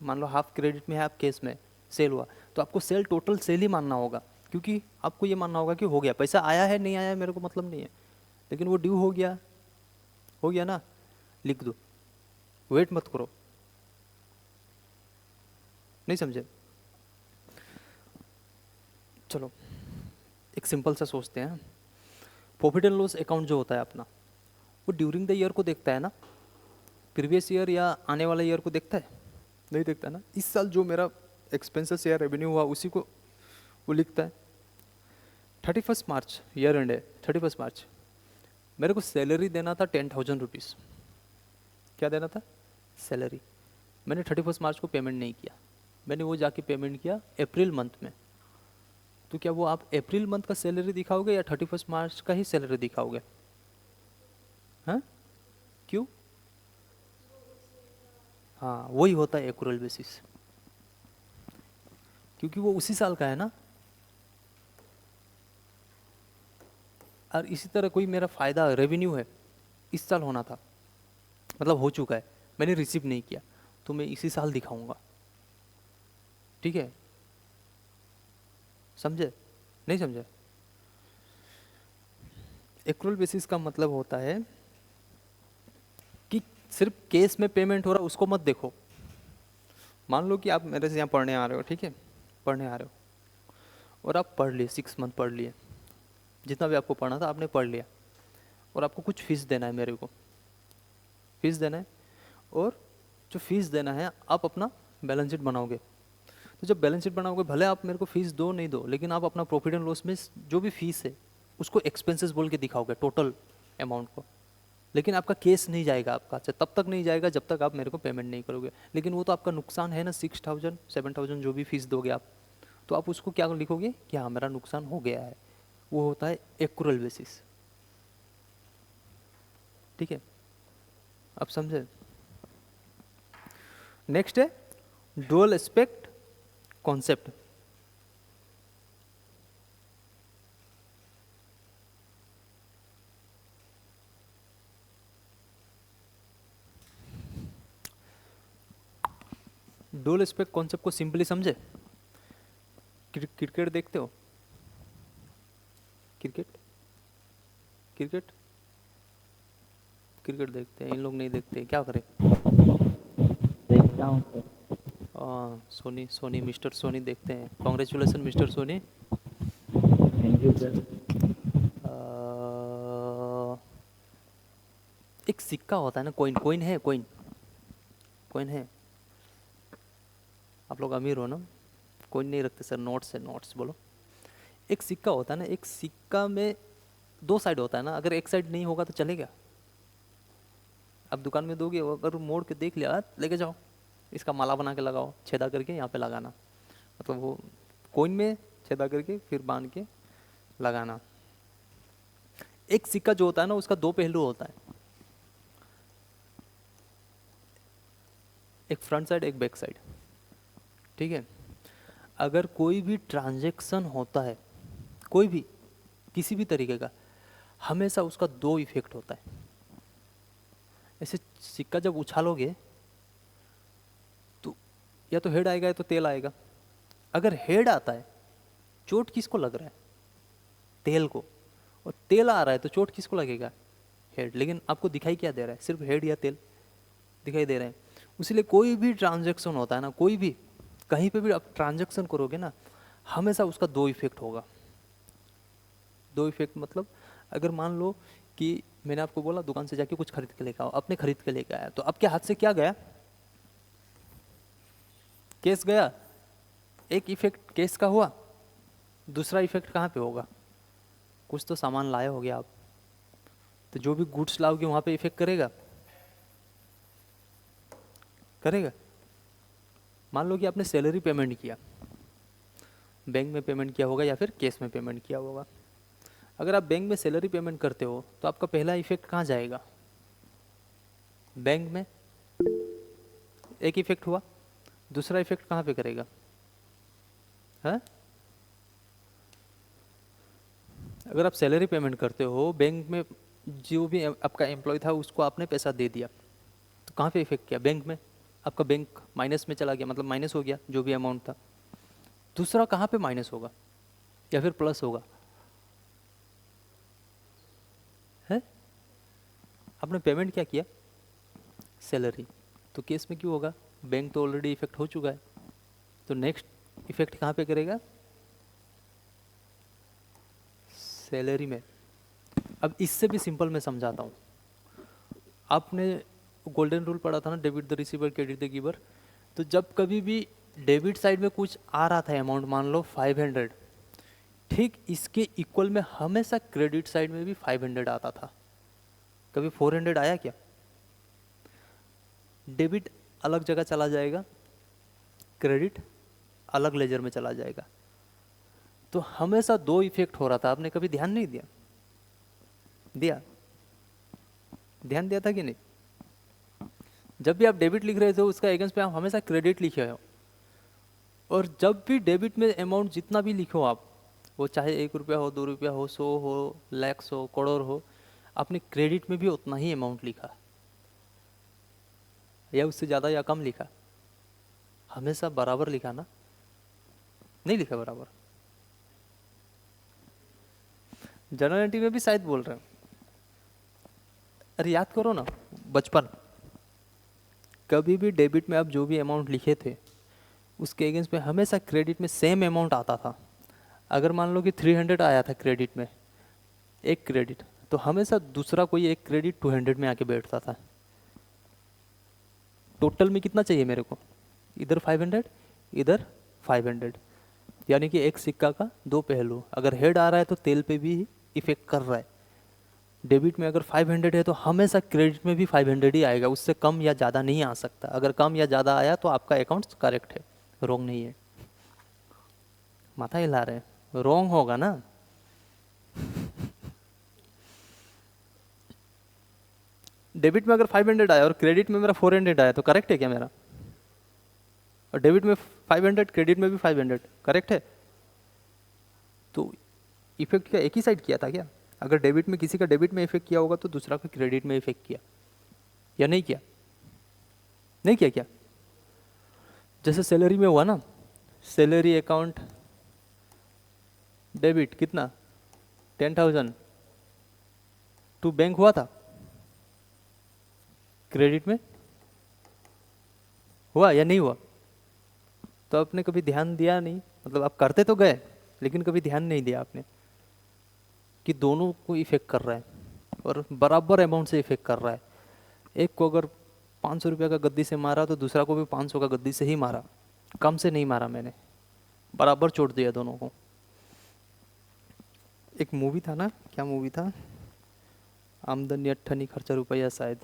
मान लो हाफ क्रेडिट में है, आप केस में सेल हुआ, तो आपको सेल टोटल सेल ही मानना होगा, क्योंकि आपको ये मानना होगा कि हो गया, पैसा आया है नहीं आया है मेरे को मतलब नहीं है, लेकिन वो ड्यू हो गया ना, लिख दो, वेट मत करो। नहीं समझे? चलो एक सिंपल सा सोचते हैं। प्रॉफिट एंड लॉस अकाउंट जो होता है अपना, वो ड्यूरिंग द ईयर को देखता है ना, प्रीवियस ईयर या आने वाला ईयर को देखता है? नहीं देखता ना। इस साल जो मेरा एक्सपेंसेस या रेवेन्यू हुआ उसी को वो लिखता है। 31 मार्च ईयर एंड है, 31 मार्च मेरे को सैलरी देना था 10,000 रुपीज़। क्या देना था? सैलरी। मैंने 31 मार्च को पेमेंट नहीं किया, मैंने वो जाके पेमेंट किया अप्रैल मंथ में। तो क्या वो आप अप्रैल मंथ का सैलरी दिखाओगे या 31 मार्च का ही सैलरी दिखाओगे? हाँ, क्यों? हाँ, वही होता है एक्रूअल बेसिस, क्योंकि वो उसी साल का है ना। और इसी तरह कोई मेरा फ़ायदा रेवेन्यू है इस साल होना था, मतलब हो चुका है, मैंने रिसीव नहीं किया, तो मैं इसी साल दिखाऊंगा। ठीक है, समझे? नहीं समझे? एक्रूअल बेसिस का मतलब होता है कि सिर्फ केस में पेमेंट हो रहा उसको मत देखो। मान लो कि आप मेरे से यहाँ पढ़ने आ रहे हो, ठीक है, पढ़ने आ रहे हो और आप पढ़ लिए, 6 मंथ पढ़ लिए, जितना भी आपको पढ़ना था आपने पढ़ लिया, और आपको कुछ फीस देना है, मेरे को फीस देना है, और जो फीस देना है आप अपना बैलेंस शीट बनाओगे। तो जब बैलेंस शीट बनाओगे, भले आप मेरे को फीस दो नहीं दो, लेकिन आप अपना प्रॉफिट एंड लॉस में जो भी फीस है उसको एक्सपेंसेस बोल के दिखाओगे, टोटल अमाउंट को। लेकिन आपका केस नहीं जाएगा, आपका अच्छा तब तक नहीं जाएगा जब तक आप मेरे को पेमेंट नहीं करोगे। लेकिन वो तो आपका नुकसान है ना, 6000 7000 जो भी फीस दोगे आप, तो आप उसको क्या लिखोगे कि हाँ मेरा नुकसान हो गया है। वो होता है एक्रूअल बेसिस। ठीक है, आप समझे? नेक्स्ट है dual aspect concept. Dual aspect concept को सिंपली समझे। क्रिकेट देखते हो? क्रिकेट क्रिकेट क्रिकेट देखते हैं, इन लोग नहीं देखते, क्या करें? देखता हूँ सर। सोनी सोनी मिस्टर सोनी देखते हैं, congratulation mister Soni. Thank you sir. एक सिक्का होता है ना, कॉइन, कॉइन है, कॉइन कॉइन है। आप लोग अमीर हो ना, कॉइन नहीं रखते सर, नोट्स है, नोट्स बोलो। एक सिक्का होता है ना, एक सिक्का में 2 साइड होता है ना, अगर एक साइड नहीं होगा तो चलेगा? आप दुकान में दोगे, अगर मोड़ के देख लिया, लेके जाओ, इसका माला बना के लगाओ, छेदा करके यहाँ पे लगाना, मतलब वो कॉइन में छेदा करके फिर बांध के लगाना। एक सिक्का जो होता है ना, उसका 2 पहलू होता है, एक फ्रंट साइड एक बैक साइड। ठीक है, अगर कोई भी ट्रांजैक्शन होता है, कोई भी किसी भी तरीके का, हमेशा उसका 2 इफेक्ट होता है। ऐसे सिक्का जब उछालोगे तो या तो हेड आएगा या तो तेल आएगा। अगर हेड आता है, चोट किसको लग रहा है? तेल को। और तेल आ रहा है तो चोट किसको लगेगा? हेड। लेकिन आपको दिखाई क्या दे रहा है? सिर्फ हेड या तेल दिखाई दे रहे हैं। इसलिए कोई भी ट्रांजैक्शन होता है ना, कोई भी कहीं पे भी आप ट्रांजैक्शन करोगे ना, हमेशा उसका 2 इफेक्ट होगा। 2 इफेक्ट मतलब, अगर मान लो कि मैंने आपको बोला दुकान से जाके कुछ खरीद के लेकर आओ, आपने खरीद के लेकर आया, तो आपके हाथ से क्या गया? केस गया। एक इफेक्ट केस का हुआ, दूसरा इफेक्ट कहाँ पे होगा? कुछ तो सामान लाए होगे आप, तो जो भी गुड्स लाओगे वहाँ पे इफेक्ट करेगा, करेगा। मान लो कि आपने सैलरी पेमेंट किया, बैंक में पेमेंट किया होगा या फिर कैश में पेमेंट किया होगा। अगर आप बैंक में सैलरी पेमेंट करते हो तो आपका पहला इफेक्ट कहाँ जाएगा? बैंक में एक इफेक्ट हुआ, दूसरा इफेक्ट कहाँ पे करेगा? है? अगर आप सैलरी पेमेंट करते हो, बैंक में जो भी आपका एम्प्लॉय था उसको आपने पैसा दे दिया, तो कहाँ पे इफेक्ट किया? बैंक में। आपका बैंक माइनस में चला गया, मतलब माइनस हो गया जो भी अमाउंट था। दूसरा कहाँ पे माइनस होगा या फिर प्लस होगा? है? आपने पेमेंट क्या किया? सैलरी। तो केस में क्यों होगा? बैंक तो ऑलरेडी इफेक्ट हो चुका है, तो नेक्स्ट इफेक्ट कहाँ पे करेगा? सैलरी में। अब इससे भी सिंपल मैं समझाता हूँ। आपने गोल्डन रूल पढ़ा था ना, debit the receiver credit the giver. तो जब कभी भी डेबिट साइड में कुछ आ रहा था अमाउंट, मान लो 500, ठीक इसके इक्वल में हमेशा क्रेडिट साइड में भी 500 आता था। कभी 400 आया क्या? डेबिट अलग जगह चला जाएगा, क्रेडिट अलग लेजर में चला जाएगा। तो हमेशा 2 इफेक्ट हो रहा था। आपने कभी ध्यान नहीं दिया? दिया? ध्यान दिया था कि नहीं? जब भी आप डेबिट लिख रहे थे उसका अगेंस्ट पे आप हमेशा क्रेडिट लिखे हो, और जब भी डेबिट में अमाउंट जितना भी लिखो आप, वो चाहे 1 रुपया हो, 2 रुपया हो, 100 हो, लैक्स हो, करोड़ हो, आपने क्रेडिट में भी उतना ही अमाउंट लिखा या उससे ज़्यादा या कम लिखा? हमेशा बराबर लिखा ना? नहीं लिखा बराबर। जनरल एंट्री में भी शायद बोल रहे हैं। अरे याद करो ना, बचपन, कभी भी डेबिट में आप जो भी अमाउंट लिखे थे उसके अगेंस्ट में हमेशा क्रेडिट में सेम अमाउंट आता था। अगर मान लो कि 300 आया था क्रेडिट में, एक क्रेडिट, तो हमेशा दूसरा कोई एक क्रेडिट 200 में आके बैठता था। टोटल में कितना चाहिए मेरे को? इधर 500, इधर 500, यानी कि एक सिक्का का दो पहलू। अगर हेड आ रहा है तो तेल पे भी इफेक्ट कर रहा है। डेबिट में अगर 500 है तो हमेशा क्रेडिट में भी 500 ही आएगा, उससे कम या ज़्यादा नहीं आ सकता। अगर कम या ज़्यादा आया तो आपका अकाउंट करेक्ट है, रॉन्ग नहीं है। माथा हिला रहे हैं, रॉन्ग होगा ना। डेबिट में अगर 500 आया और क्रेडिट में मेरा 400 आया तो करेक्ट है क्या मेरा? और डेबिट में 500, क्रेडिट में भी 500, करेक्ट है? तो इफेक्ट क्या एक ही साइड किया था क्या? अगर डेबिट में किसी का डेबिट में इफेक्ट किया होगा तो दूसरा का क्रेडिट में इफेक्ट किया या नहीं किया? नहीं किया क्या? जैसे सैलरी में हुआ ना, सैलरी अकाउंट डेबिट कितना, 10,000 टू बैंक हुआ था, क्रेडिट में हुआ या नहीं हुआ? तो आपने कभी ध्यान दिया नहीं, मतलब आप करते तो गए लेकिन कभी ध्यान नहीं दिया आपने कि दोनों को इफेक्ट कर रहा है और बराबर अमाउंट से इफेक्ट कर रहा है। एक को अगर 500 रुपये का गद्दी से मारा तो दूसरा को भी 500 का गद्दी से ही मारा, कम से नहीं मारा मैंने, बराबर चोट दिया दोनों को। एक मूवी था ना, क्या मूवी था, आमदनी अट्ठनी खर्चा रुपया शायद,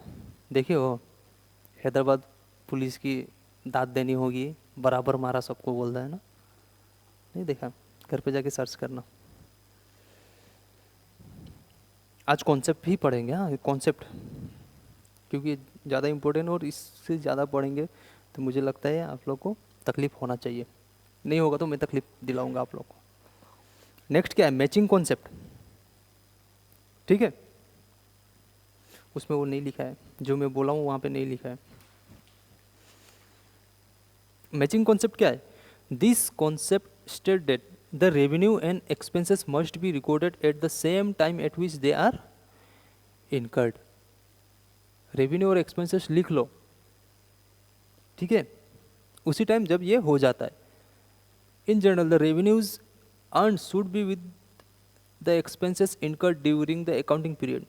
देखिए हो, हैदराबाद पुलिस की दाद देनी होगी, बराबर मारा सबको बोल रहा है ना। नहीं देखा? घर पे जाके सर्च करना। आज कॉन्सेप्ट ही पढ़ेंगे, हाँ कॉन्सेप्ट, क्योंकि ज़्यादा इम्पोर्टेंट, और इससे ज़्यादा पढ़ेंगे तो मुझे लगता है आप लोग को तकलीफ होना चाहिए। नहीं होगा तो मैं तकलीफ दिलाऊंगा आप लोग को। नेक्स्ट क्या है? Matching concept. ठीक है, उसमें वो नहीं लिखा है, जो मैं बोला हूँ वहाँ पे नहीं लिखा है। मैचिंग कॉन्सेप्ट क्या है? This concept state that the revenue and expenses must be recorded at the same time at which they are incurred. Revenue और एक्सपेंसेस लिख लो, ठीक है, उसी टाइम जब ये हो जाता है। In general the revenues earn should be with the expenses incurred during the accounting period.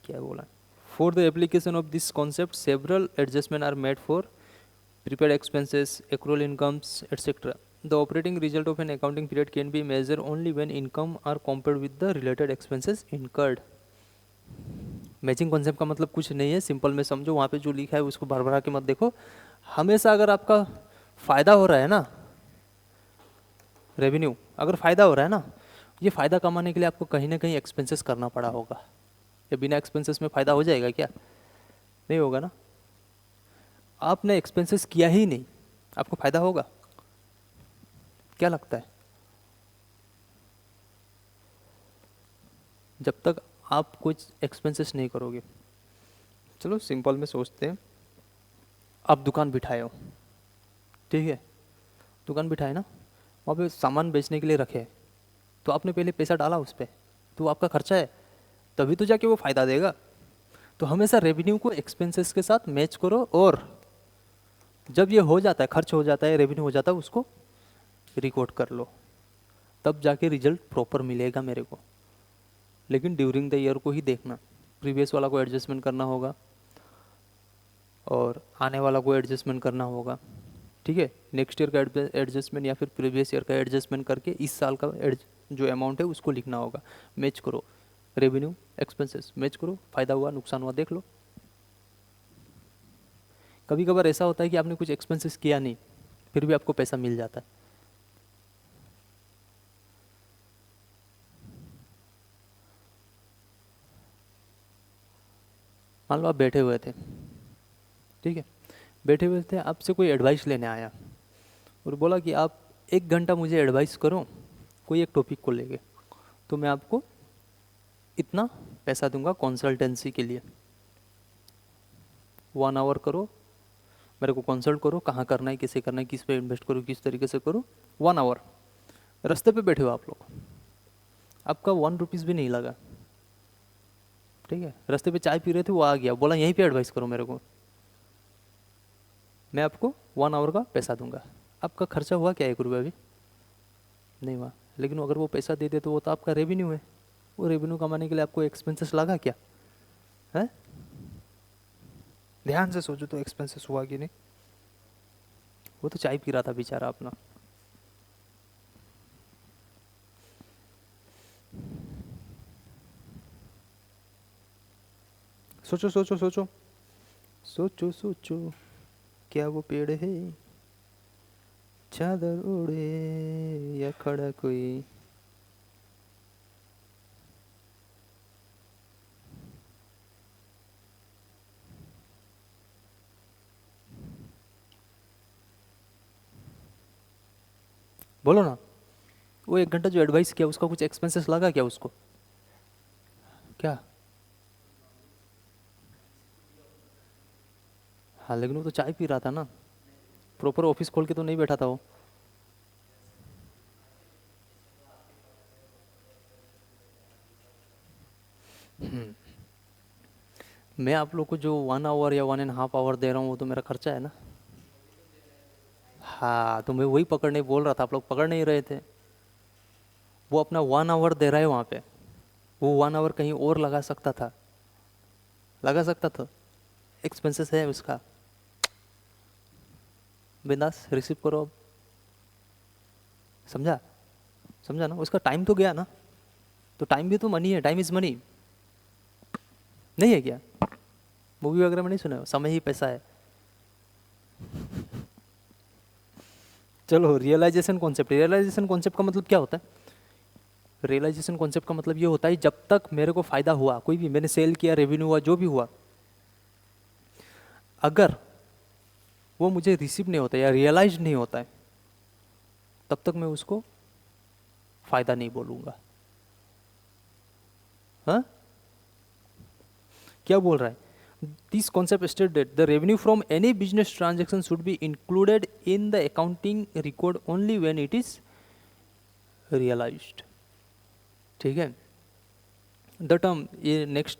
क्या बोला? For the application of this concept several adjustment are made for prepaid expenses, accrual incomes, etc. The operating result of an accounting period can be measured only when income are compared with the related expenses incurred. Matching concept का मतलब कुछ नहीं है, simple में समझो, वहाँ पे जो लिखा है उसको भर भरा के मत देखो। हमेशा अगर आपका फ़ायदा हो रहा है ना, रेवेन्यू अगर फ़ायदा हो रहा है ना, ये फ़ायदा कमाने के लिए आपको कहीं ना कहीं एक्सपेंसेस करना पड़ा होगा। या बिना एक्सपेंसेस में फ़ायदा हो जाएगा क्या? नहीं होगा ना। आपने एक्सपेंसेस किया ही नहीं, आपको फायदा होगा? क्या लगता है? जब तक आप कुछ एक्सपेंसेस नहीं करोगे। चलो सिंपल में सोचते हैं, आप दुकान बिठाए हो, ठीक है, दुकान बिठाए ना, वहाँ पे सामान बेचने के लिए रखे, तो आपने पहले पैसा डाला उस पर, तो वो आपका खर्चा है, तभी तो जाके वो फ़ायदा देगा। तो हमेशा रेवेन्यू को एक्सपेंसेस के साथ मैच करो, और जब ये हो जाता है, खर्च हो जाता है, रेवेन्यू हो जाता है, उसको रिकॉर्ड कर लो, तब जाके रिजल्ट प्रॉपर मिलेगा मेरे को। लेकिन ड्यूरिंग द ईयर को ही देखना, प्रीवियस वाला को एडजस्टमेंट करना होगा और आने वाला को एडजस्टमेंट करना होगा, ठीक है। नेक्स्ट ईयर का एडजस्टमेंट या फिर प्रीवियस ईयर का एडजस्टमेंट करके इस साल का जो अमाउंट है उसको लिखना होगा। मैच करो, रेवेन्यू एक्सपेंसेस मैच करो, फ़ायदा हुआ नुकसान हुआ देख लो। कभी कभार ऐसा होता है कि आपने कुछ एक्सपेंसेस किया नहीं, फिर भी आपको पैसा मिल जाता है। मान लो आप बैठे हुए थे, ठीक है, बैठे हुए थे, आपसे कोई एडवाइस लेने आया और बोला कि आप 1 घंटा मुझे एडवाइस करो कोई एक टॉपिक को लेके, तो मैं आपको इतना पैसा दूंगा कंसल्टेंसी के लिए। 1 आवर करो, मेरे को कंसल्ट करो, कहाँ करना है, किसे करना है, किस पे इन्वेस्ट करो, किस तरीके से करो। 1 आवर, रास्ते पे बैठे हो आप लोग, आपका 1 रुपीज़ भी नहीं लगा, ठीक है। रास्ते पे चाय पी रहे थे, वो आ गया, बोला यहीं पे एडवाइस करो मेरे को, मैं आपको 1 आवर का पैसा दूंगा। आपका खर्चा हुआ क्या 1 रुपया भी नहीं हुआ, लेकिन अगर वो पैसा दे दे तो वो तो आपका रेवेन्यू है। वो रेवेन्यू कमाने के लिए आपको एक्सपेंसेस लगा क्या है? ध्यान से सोचो तो एक्सपेंसेस हुआ कि नहीं। वो तो चाय पी रहा था बेचारा अपना। सोचो सोचो सोचो सोचो सोचो, क्या वो पेड़ है चादर ओढ़े या खड़ा कोई? बोलो ना। वो 1 घंटा जो एडवाइस किया उसका कुछ एक्सपेंसेस लगा क्या उसको? क्या? हाँ, लेकिन वो तो चाय पी रहा था ना, प्रॉपर ऑफिस खोल के तो नहीं बैठा था वो। मैं आप लोग को जो 1 आवर या 1.5 आवर दे रहा हूँ वो तो मेरा खर्चा है ना। हाँ, तो मैं वही पकड़ने बोल रहा था, आप लोग पकड़ नहीं रहे थे। वो अपना 1 आवर दे रहा है वहाँ पे, वो 1 आवर कहीं और लगा सकता था, लगा सकता था, एक्सपेंसेस है उसका। बिंदास रिसीव करो अब। समझा? समझा ना? उसका टाइम तो गया ना, तो टाइम भी तो मनी है, टाइम इज मनी, नहीं है क्या? मूवी वगैरह में नहीं सुना, समय ही पैसा है। चलो, रियलाइजेशन कॉन्सेप्ट। रियलाइजेशन कॉन्सेप्ट का मतलब क्या होता है? रियलाइजेशन कॉन्सेप्ट का मतलब ये होता है जब तक मेरे को फायदा हुआ, कोई भी मैंने सेल किया, रेवेन्यू हुआ, जो भी हुआ, अगर वो मुझे रिसीव नहीं होता या रियलाइज नहीं होता है, तब तक मैं उसको फायदा नहीं बोलूंगा। हाँ, क्या बोल रहा है? This concept state that the revenue from any business transaction should be included in the accounting record only when it is realised. ठीक है। द टर्म, ये नेक्स्ट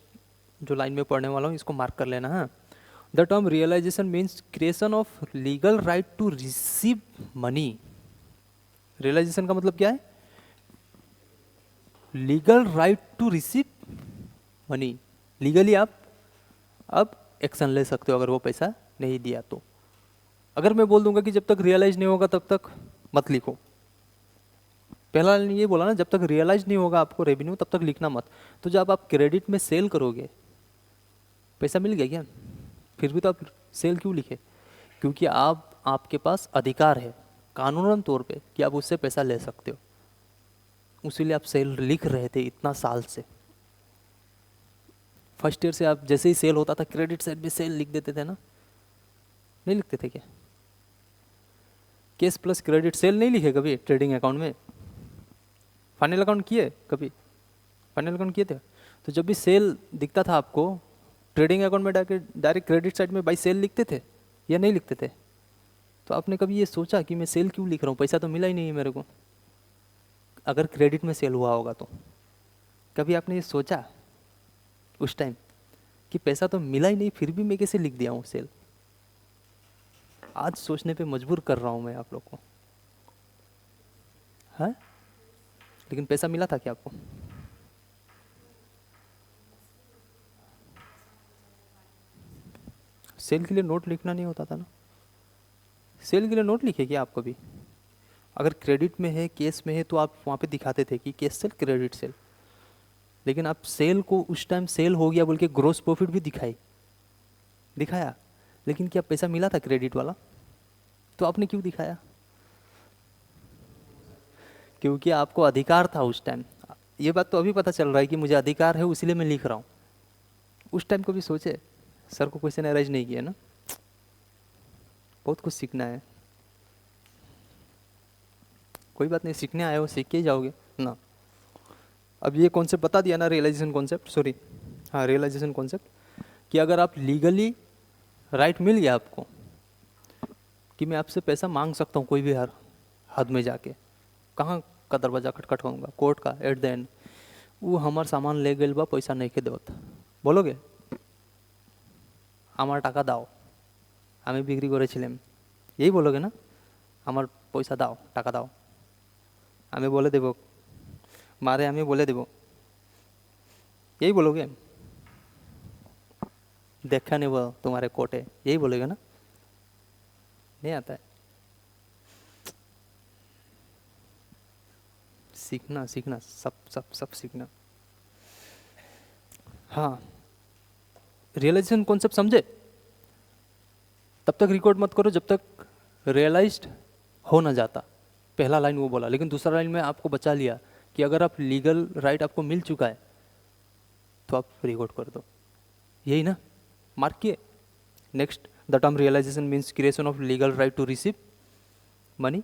जो लाइन में पढ़ने वाला हूँ इसको मार्क कर लेना। हाँ, the term realisation means creation of legal right to receive money. Realisation का मतलब क्या है? Legal right to receive money. Legally आप अब एक्शन ले सकते हो अगर वो पैसा नहीं दिया तो। अगर मैं बोल दूंगा कि जब तक रियलाइज नहीं होगा तब तक मत लिखो, पहला लाइन ये बोला ना, जब तक रियलाइज नहीं होगा आपको रेवेन्यू तब तक लिखना मत। तो जब आप क्रेडिट में सेल करोगे, पैसा मिल गया क्या, फिर भी तो आप सेल क्यों लिखे? क्योंकि आपके पास अधिकार है कानूनन तौर पे कि आप उससे पैसा ले सकते हो, उसीलिए आप सेल लिख रहे थे इतना साल से। फर्स्ट ईयर से आप जैसे ही सेल होता था क्रेडिट साइड में सेल लिख देते थे ना, नहीं लिखते थे क्या? कैश प्लस क्रेडिट सेल नहीं लिखे कभी ट्रेडिंग अकाउंट में? फाइनल अकाउंट किए कभी? फाइनल अकाउंट किए थे? तो जब भी सेल दिखता था आपको ट्रेडिंग अकाउंट में डायरेक्ट क्रेडिट साइड में बाई सेल लिखते थे या नहीं लिखते थे? तो आपने कभी ये सोचा कि मैं सेल क्यों लिख रहा हूँ, पैसा तो मिला ही नहीं है मेरे को? अगर क्रेडिट में सेल हुआ होगा तो कभी आपने ये सोचा उस टाइम कि पैसा तो मिला ही नहीं फिर भी मैं कैसे लिख दिया हूँ सेल? आज सोचने पे मजबूर कर रहा हूँ मैं आप लोग को। हाँ, लेकिन पैसा मिला था क्या आपको? सेल के लिए नोट लिखना नहीं होता था ना? सेल के लिए नोट लिखे क्या आप कभी? अगर क्रेडिट में है, केस में है, तो आप वहाँ पे दिखाते थे कि केस सेल, क्रेडिट सेल। लेकिन आप सेल को उस टाइम सेल हो गया बोल के ग्रोस प्रॉफिट भी दिखाया, लेकिन क्या पैसा मिला था क्रेडिट वाला? तो आपने क्यों दिखाया? क्योंकि आपको अधिकार था उस टाइम। ये बात तो अभी पता चल रहा है कि मुझे अधिकार है इसलिए मैं लिख रहा हूँ। उस टाइम को भी सोचे, सर को क्वेश्चन अरेंज नहीं किया ना। बहुत कुछ सीखना है। कोई बात नहीं, सीखने आए हो सीख के ही जाओगे ना। अब ये कॉन्सेप्ट बता दिया ना, रियलाइजेशन कॉन्सेप्ट, सॉरी हाँ रियलाइजेशन कॉन्सेप्ट, कि अगर आप लीगली राइट मिल गया आपको कि मैं आपसे पैसा मांग सकता हूँ कोई भी हर हद में जाके, कहाँ का दरवाजा खटखटाऊंगा, कोर्ट का, एट द एंड वो हमार सामान ले गए बा पैसा नहीं के देवत, बोलोगे আমার টাকা দাও আমি বিক্রি করেছিলাম, यही बोलोगे ना, আমার পয়সা দাও টাকা দাও, আমি বলে দেব मारे আমি बोले देव, यही बोलोगे, देखा नहीं वो तुम्हारे कोटे, यही बोलेगा ना, नहीं आता है। सीखना सीखना सब सब सब सीखना। हाँ रियलाइजेशन कॉन्सेप्ट समझे, तब तक रिकॉर्ड मत करो जब तक रियलाइज्ड हो ना जाता। पहला लाइन वो बोला, लेकिन दूसरा लाइन में आपको बचा लिया कि अगर आप लीगल राइट आपको मिल चुका है तो आप रिकॉर्ड कर दो, यही ना, मार्क किए। Next, the term realisation means creation of legal right to receive money.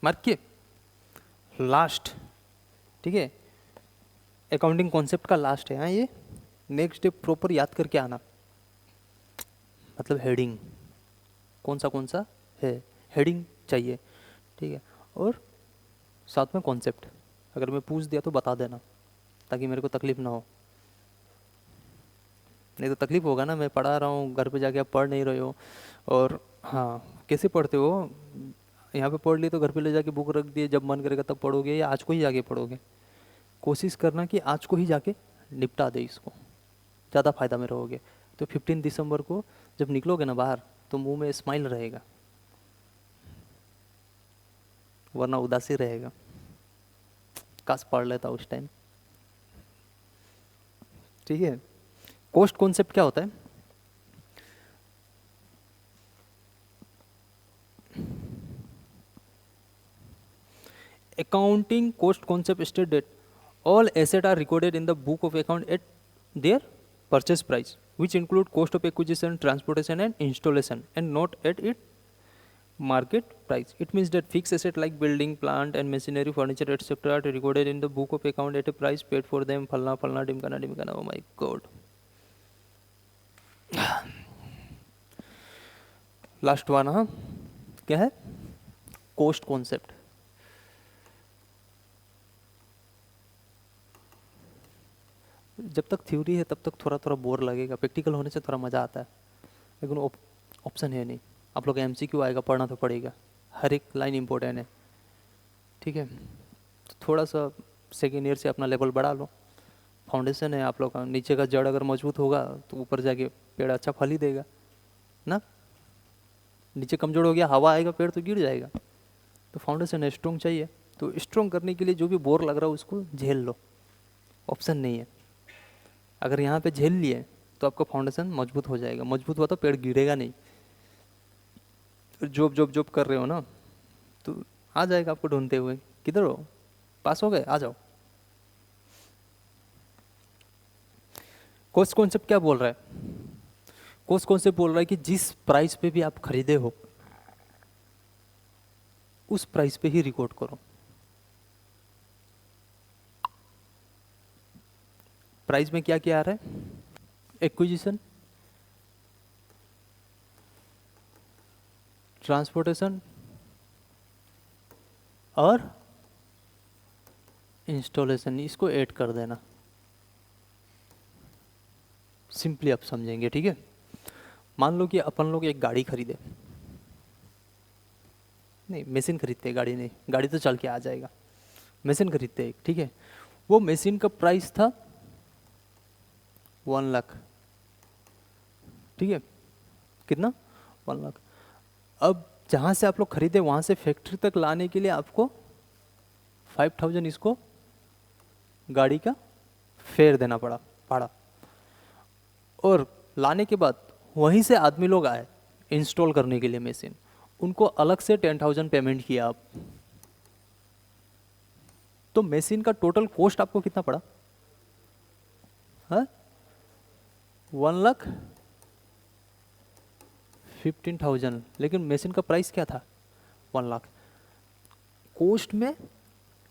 Mark किए। लास्ट, ठीक है, अकाउंटिंग कॉन्सेप्ट का लास्ट है हाँ ये। नेक्स्ट डे प्रॉपर याद करके आना, मतलब हेडिंग कौन सा है, हेडिंग चाहिए, ठीक है, और साथ में कॉन्सेप्ट, अगर मैं पूछ दिया तो बता देना ताकि मेरे को तकलीफ ना हो, नहीं तो तकलीफ होगा ना, मैं पढ़ा रहा हूँ घर पे जाके आप पढ़ नहीं रहे हो, और हाँ कैसे पढ़ते हो, यहाँ पे पढ़ ली तो घर पे ले जाके बुक रख दिए, जब मन करेगा तब पढ़ोगे या आज को ही जाके पढ़ोगे। कोशिश करना कि आज को ही जाके निपटा दे इसको, ज़्यादा फायदा में रहोगे। तो 15 दिसंबर को जब निकलोगे ना बाहर तो मुंह में स्माइल रहेगा, वरना उदासी रहेगा, काश पढ़ लेता उस टाइम, ठीक है। कॉस्ट कॉन्सेप्ट क्या होता है, accounting cost concept state that all assets are recorded in the book of account at their purchase price, which include cost of acquisition, transportation and installation, and not at its market price. It means that fixed assets like building, plant and machinery, furniture etc. are recorded in the book of account at a price paid for them, falna falna dimkana, oh my god. Last one, हाँ क्या है, coast concept. जब तक theory है तब तक थोड़ा थोड़ा बोर लगेगा, प्रैक्टिकल होने से थोड़ा मज़ा आता है, लेकिन ऑप्शन है नहीं, आप लोग का MCQ आएगा, पढ़ना तो पड़ेगा, हर एक लाइन इम्पोर्टेंट है, ठीक है। तो थोड़ा सा सेकेंड ईयर से अपना लेवल बढ़ा लो, फाउंडेशन है आप लोग का, नीचे का जड़ अगर मजबूत होगा तो ऊपर जाके पेड़ अच्छा फल ही देगा ना, नीचे कमजोर हो गया, हवा आएगा पेड़ तो गिर जाएगा। तो फाउंडेशन है, स्ट्रॉन्ग चाहिए, तो स्ट्रॉन्ग करने के लिए जो भी बोर लग रहा हो उसको झेल लो, ऑप्शन नहीं है। अगर यहाँ पे झेल लिए तो आपका फाउंडेशन मजबूत हो जाएगा, मजबूत हुआ तो पेड़ गिरेगा नहीं। जॉब जॉब जॉब कर रहे हो ना तो आ जाएगा आपको ढूंढते हुए, किधर हो, पास हो गए, आ जाओ। कॉस्ट कॉन्सेप्ट क्या बोल रहा है, कॉस्ट कॉन्सेप्ट बोल रहा है कि जिस प्राइस पे भी आप खरीदे हो उस प्राइस पे ही रिकॉर्ड करो। प्राइस में क्या क्या आ रहा है, एक्विजिशन, ट्रांसपोर्टेशन और इंस्टॉलेशन, इसको ऐड कर देना, सिंपली आप समझेंगे, ठीक है। मान लो कि अपन लोग एक गाड़ी खरीदे, नहीं मशीन खरीदते, गाड़ी नहीं, गाड़ी तो चल के आ जाएगा, मशीन खरीदते एक, ठीक है। वो मशीन का प्राइस था 1 लाख, ठीक है, कितना, 1 लाख। अब जहाँ से आप लोग खरीदे वहाँ से फैक्ट्री तक लाने के लिए आपको 5000 इसको गाड़ी का फेयर देना पड़ा, और लाने के बाद वहीं से आदमी लोग आए इंस्टॉल करने के लिए मशीन, उनको अलग से 10,000 पेमेंट किया आप, तो मशीन का टोटल कॉस्ट आपको कितना पड़ा? हाँ, 1,15,000, लेकिन मशीन का प्राइस क्या था? 1,00,000। कॉस्ट में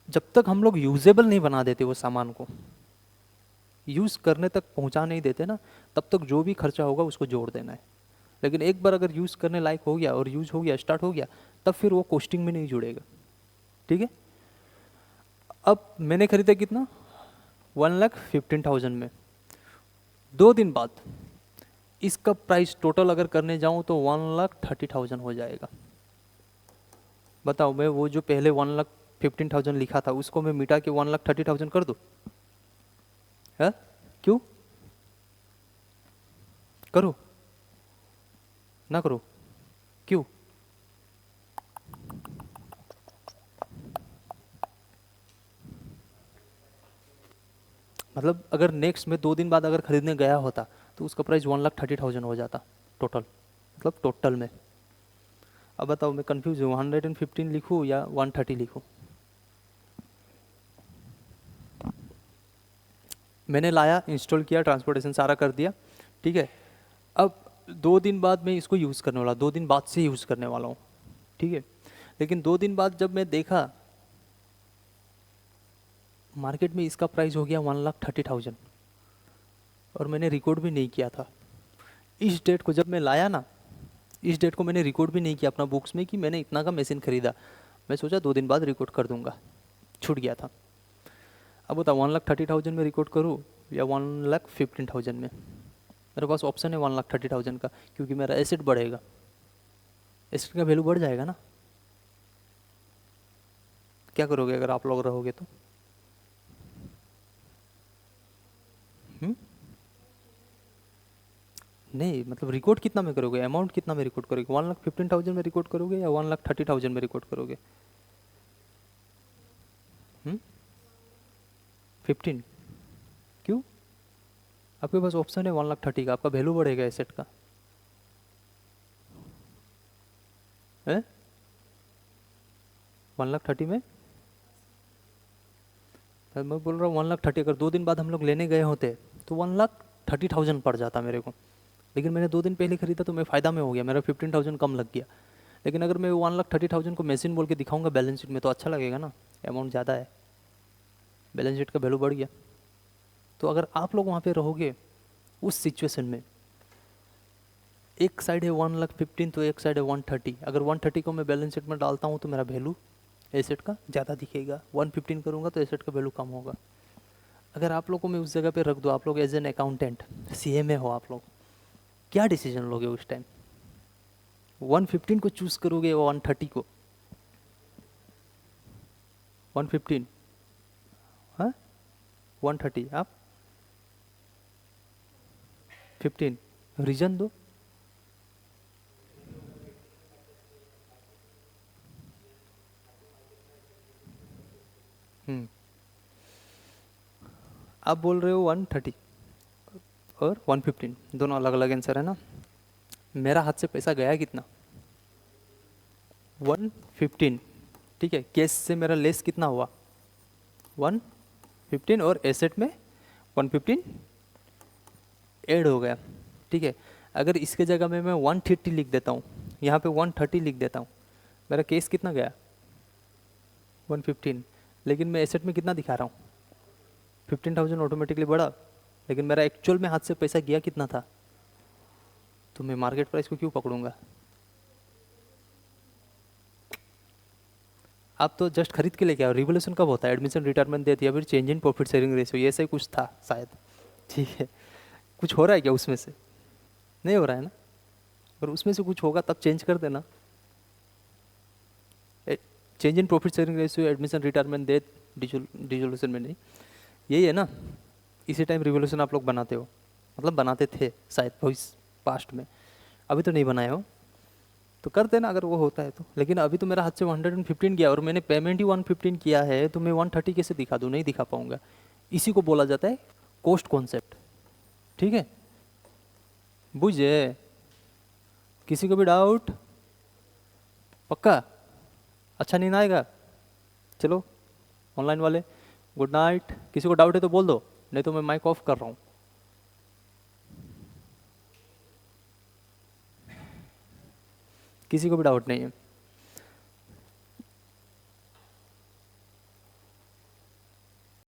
जब तक हम लोग यूजेबल नहीं बना देते वो सामान को, यूज़ करने तक पहुंचा नहीं देते ना, तब तक जो भी खर्चा होगा उसको जोड़ देना है। लेकिन एक बार अगर यूज़ करने लायक हो गया और यूज़ हो गया, स्टार्ट हो गया, तब फिर वो कॉस्टिंग में नहीं जुड़ेगा। ठीक है, अब मैंने खरीदा कितना? 1,15,000 में। 2 दिन बाद इसका प्राइस टोटल अगर करने जाऊं तो 1,30,000 हो जाएगा। बताओ, मैं वो जो पहले 1,15,000 लिखा था उसको मैं मिटा के 1,30,000 कर दूं? है? क्यों करो ना करो? क्यों? मतलब अगर नेक्स्ट में 2 दिन बाद अगर खरीदने गया होता तो उसका प्राइस 1,30,000 हो जाता टोटल, मतलब टोटल में। अब बताओ, मैं कंफ्यूज हूँ, 115 लिखूँ या 130 लिखूँ? मैंने लाया, इंस्टॉल किया, ट्रांसपोर्टेशन सारा कर दिया, ठीक है। अब 2 दिन बाद मैं इसको यूज़ करने वाला, 2 दिन बाद से यूज़ करने वाला हूँ, ठीक है। लेकिन 2 दिन बाद जब मैं देखा मार्केट में इसका प्राइस हो गया 1,30,000 और मैंने रिकॉर्ड भी नहीं किया था। इस डेट को जब मैं लाया ना, इस डेट को मैंने रिकॉर्ड भी नहीं किया अपना बुक्स में कि मैंने इतना का मशीन खरीदा। मैं सोचा 2 दिन बाद रिकॉर्ड कर दूंगा, छूट गया था। अब बताओ 1,30,000 में रिकॉर्ड करूँ या 1,15,000 में? मेरे पास ऑप्शन है 1,30,000 का, क्योंकि मेरा एसेट बढ़ेगा, एसेट का वैल्यू बढ़ जाएगा ना। क्या करोगे अगर आप लोग रहोगे तो? नहीं, मतलब रिकॉर्ड कितना में करोगे, अमाउंट कितना में रिकॉर्ड करोगे? 1,15,000 में रिकॉर्ड करोगे या 1,30,000 में रिकॉर्ड करोगे? 15? क्यों? आपके पास ऑप्शन है 1,30,000 का, आपका वैल्यू बढ़ेगा एसेट का, है? 1,30,000 में मैं बोल रहा हूँ 1,30,000। अगर 2 दिन बाद हम लोग लेने गए होते तो 1,30,000 पड़ जाता मेरे को, लेकिन मैंने 2 दिन पहले खरीदा तो मैं फ़ायदा में हो गया, मेरा 15,000 कम लग गया। लेकिन अगर मैं 1,30,000 को मशीन बोल के दिखाऊंगा बैलेंस शीट में तो अच्छा लगेगा ना, अमाउंट ज़्यादा है, बैलेंस शीट का वैल्यू बढ़ गया। तो अगर आप लोग वहाँ पे रहोगे उस सिचुएशन में, एक साइड है 1,15,000 तो एक साइड है 130, अगर 130 को मैं बैलेंस शीट में डालता हूँ तो मेरा वैल्यू एसेट का ज़्यादा दिखेगा, 115 करूँगा तो एसेट का वैल्यू कम होगा। अगर आप लोग को मैं उस जगह पे रख दूँ, आप लोग एज एन अकाउंटेंट, सीएमए हो आप लोग, क्या डिसीजन लोगे उस टाइम? 115 को चूज करोगे या 130 को? 115? हाँ, 130? आप 15? रीजन दो। आप बोल रहे हो 130 और 115, दोनों अलग अलग आंसर है ना। मेरा हाथ से पैसा गया कितना? 115, ठीक है। कैश से मेरा लेस कितना हुआ? 115, और एसेट में 115 ऐड हो गया, ठीक है। अगर इसके जगह में मैं 130 लिख देता हूँ, यहाँ पे 130 लिख देता हूँ, मेरा केस कितना गया? 115, लेकिन मैं एसेट में कितना दिखा रहा हूँ? 15,000 ऑटोमेटिकली बढ़ा, लेकिन मेरा एक्चुअल में हाथ से पैसा गया कितना था? तो मैं मार्केट प्राइस को क्यों पकड़ूंगा? आप तो जस्ट खरीद के लेके आओ। रिवोल्यूशन कब होता है? एडमिशन रिटायरमेंट देती है, फिर change in profit sharing ratio, ये ऐसा कुछ था शायद, ठीक है। कुछ हो रहा है क्या उसमें से? नहीं हो रहा है ना। अगर उसमें से कुछ होगा तब चेंज कर देना। Change in profit sharing ratio, admission retirement date, dissolution में नहीं, यही है ना। इसी टाइम रिवोल्यूशन आप लोग बनाते हो, मतलब बनाते थे शायद भविष्य, पास्ट में, अभी तो नहीं बनाए हो तो कर देना अगर वो होता है तो। लेकिन अभी तो मेरा हाथ से 115 गया और मैंने पेमेंट ही 115 किया है, तो मैं 130 कैसे दिखा दूँ? नहीं दिखा पाऊंगा। इसी को बोला जाता है कॉस्ट कॉन्सेप्ट, ठीक है। बुझे? किसी को भी डाउट? पक्का? अच्छा नींद आएगा? चलो ऑनलाइन वाले गुड नाइट। किसी को डाउट है तो बोल दो, नहीं तो मैं माइक ऑफ कर रहा हूँ। किसी को भी डाउट नहीं है?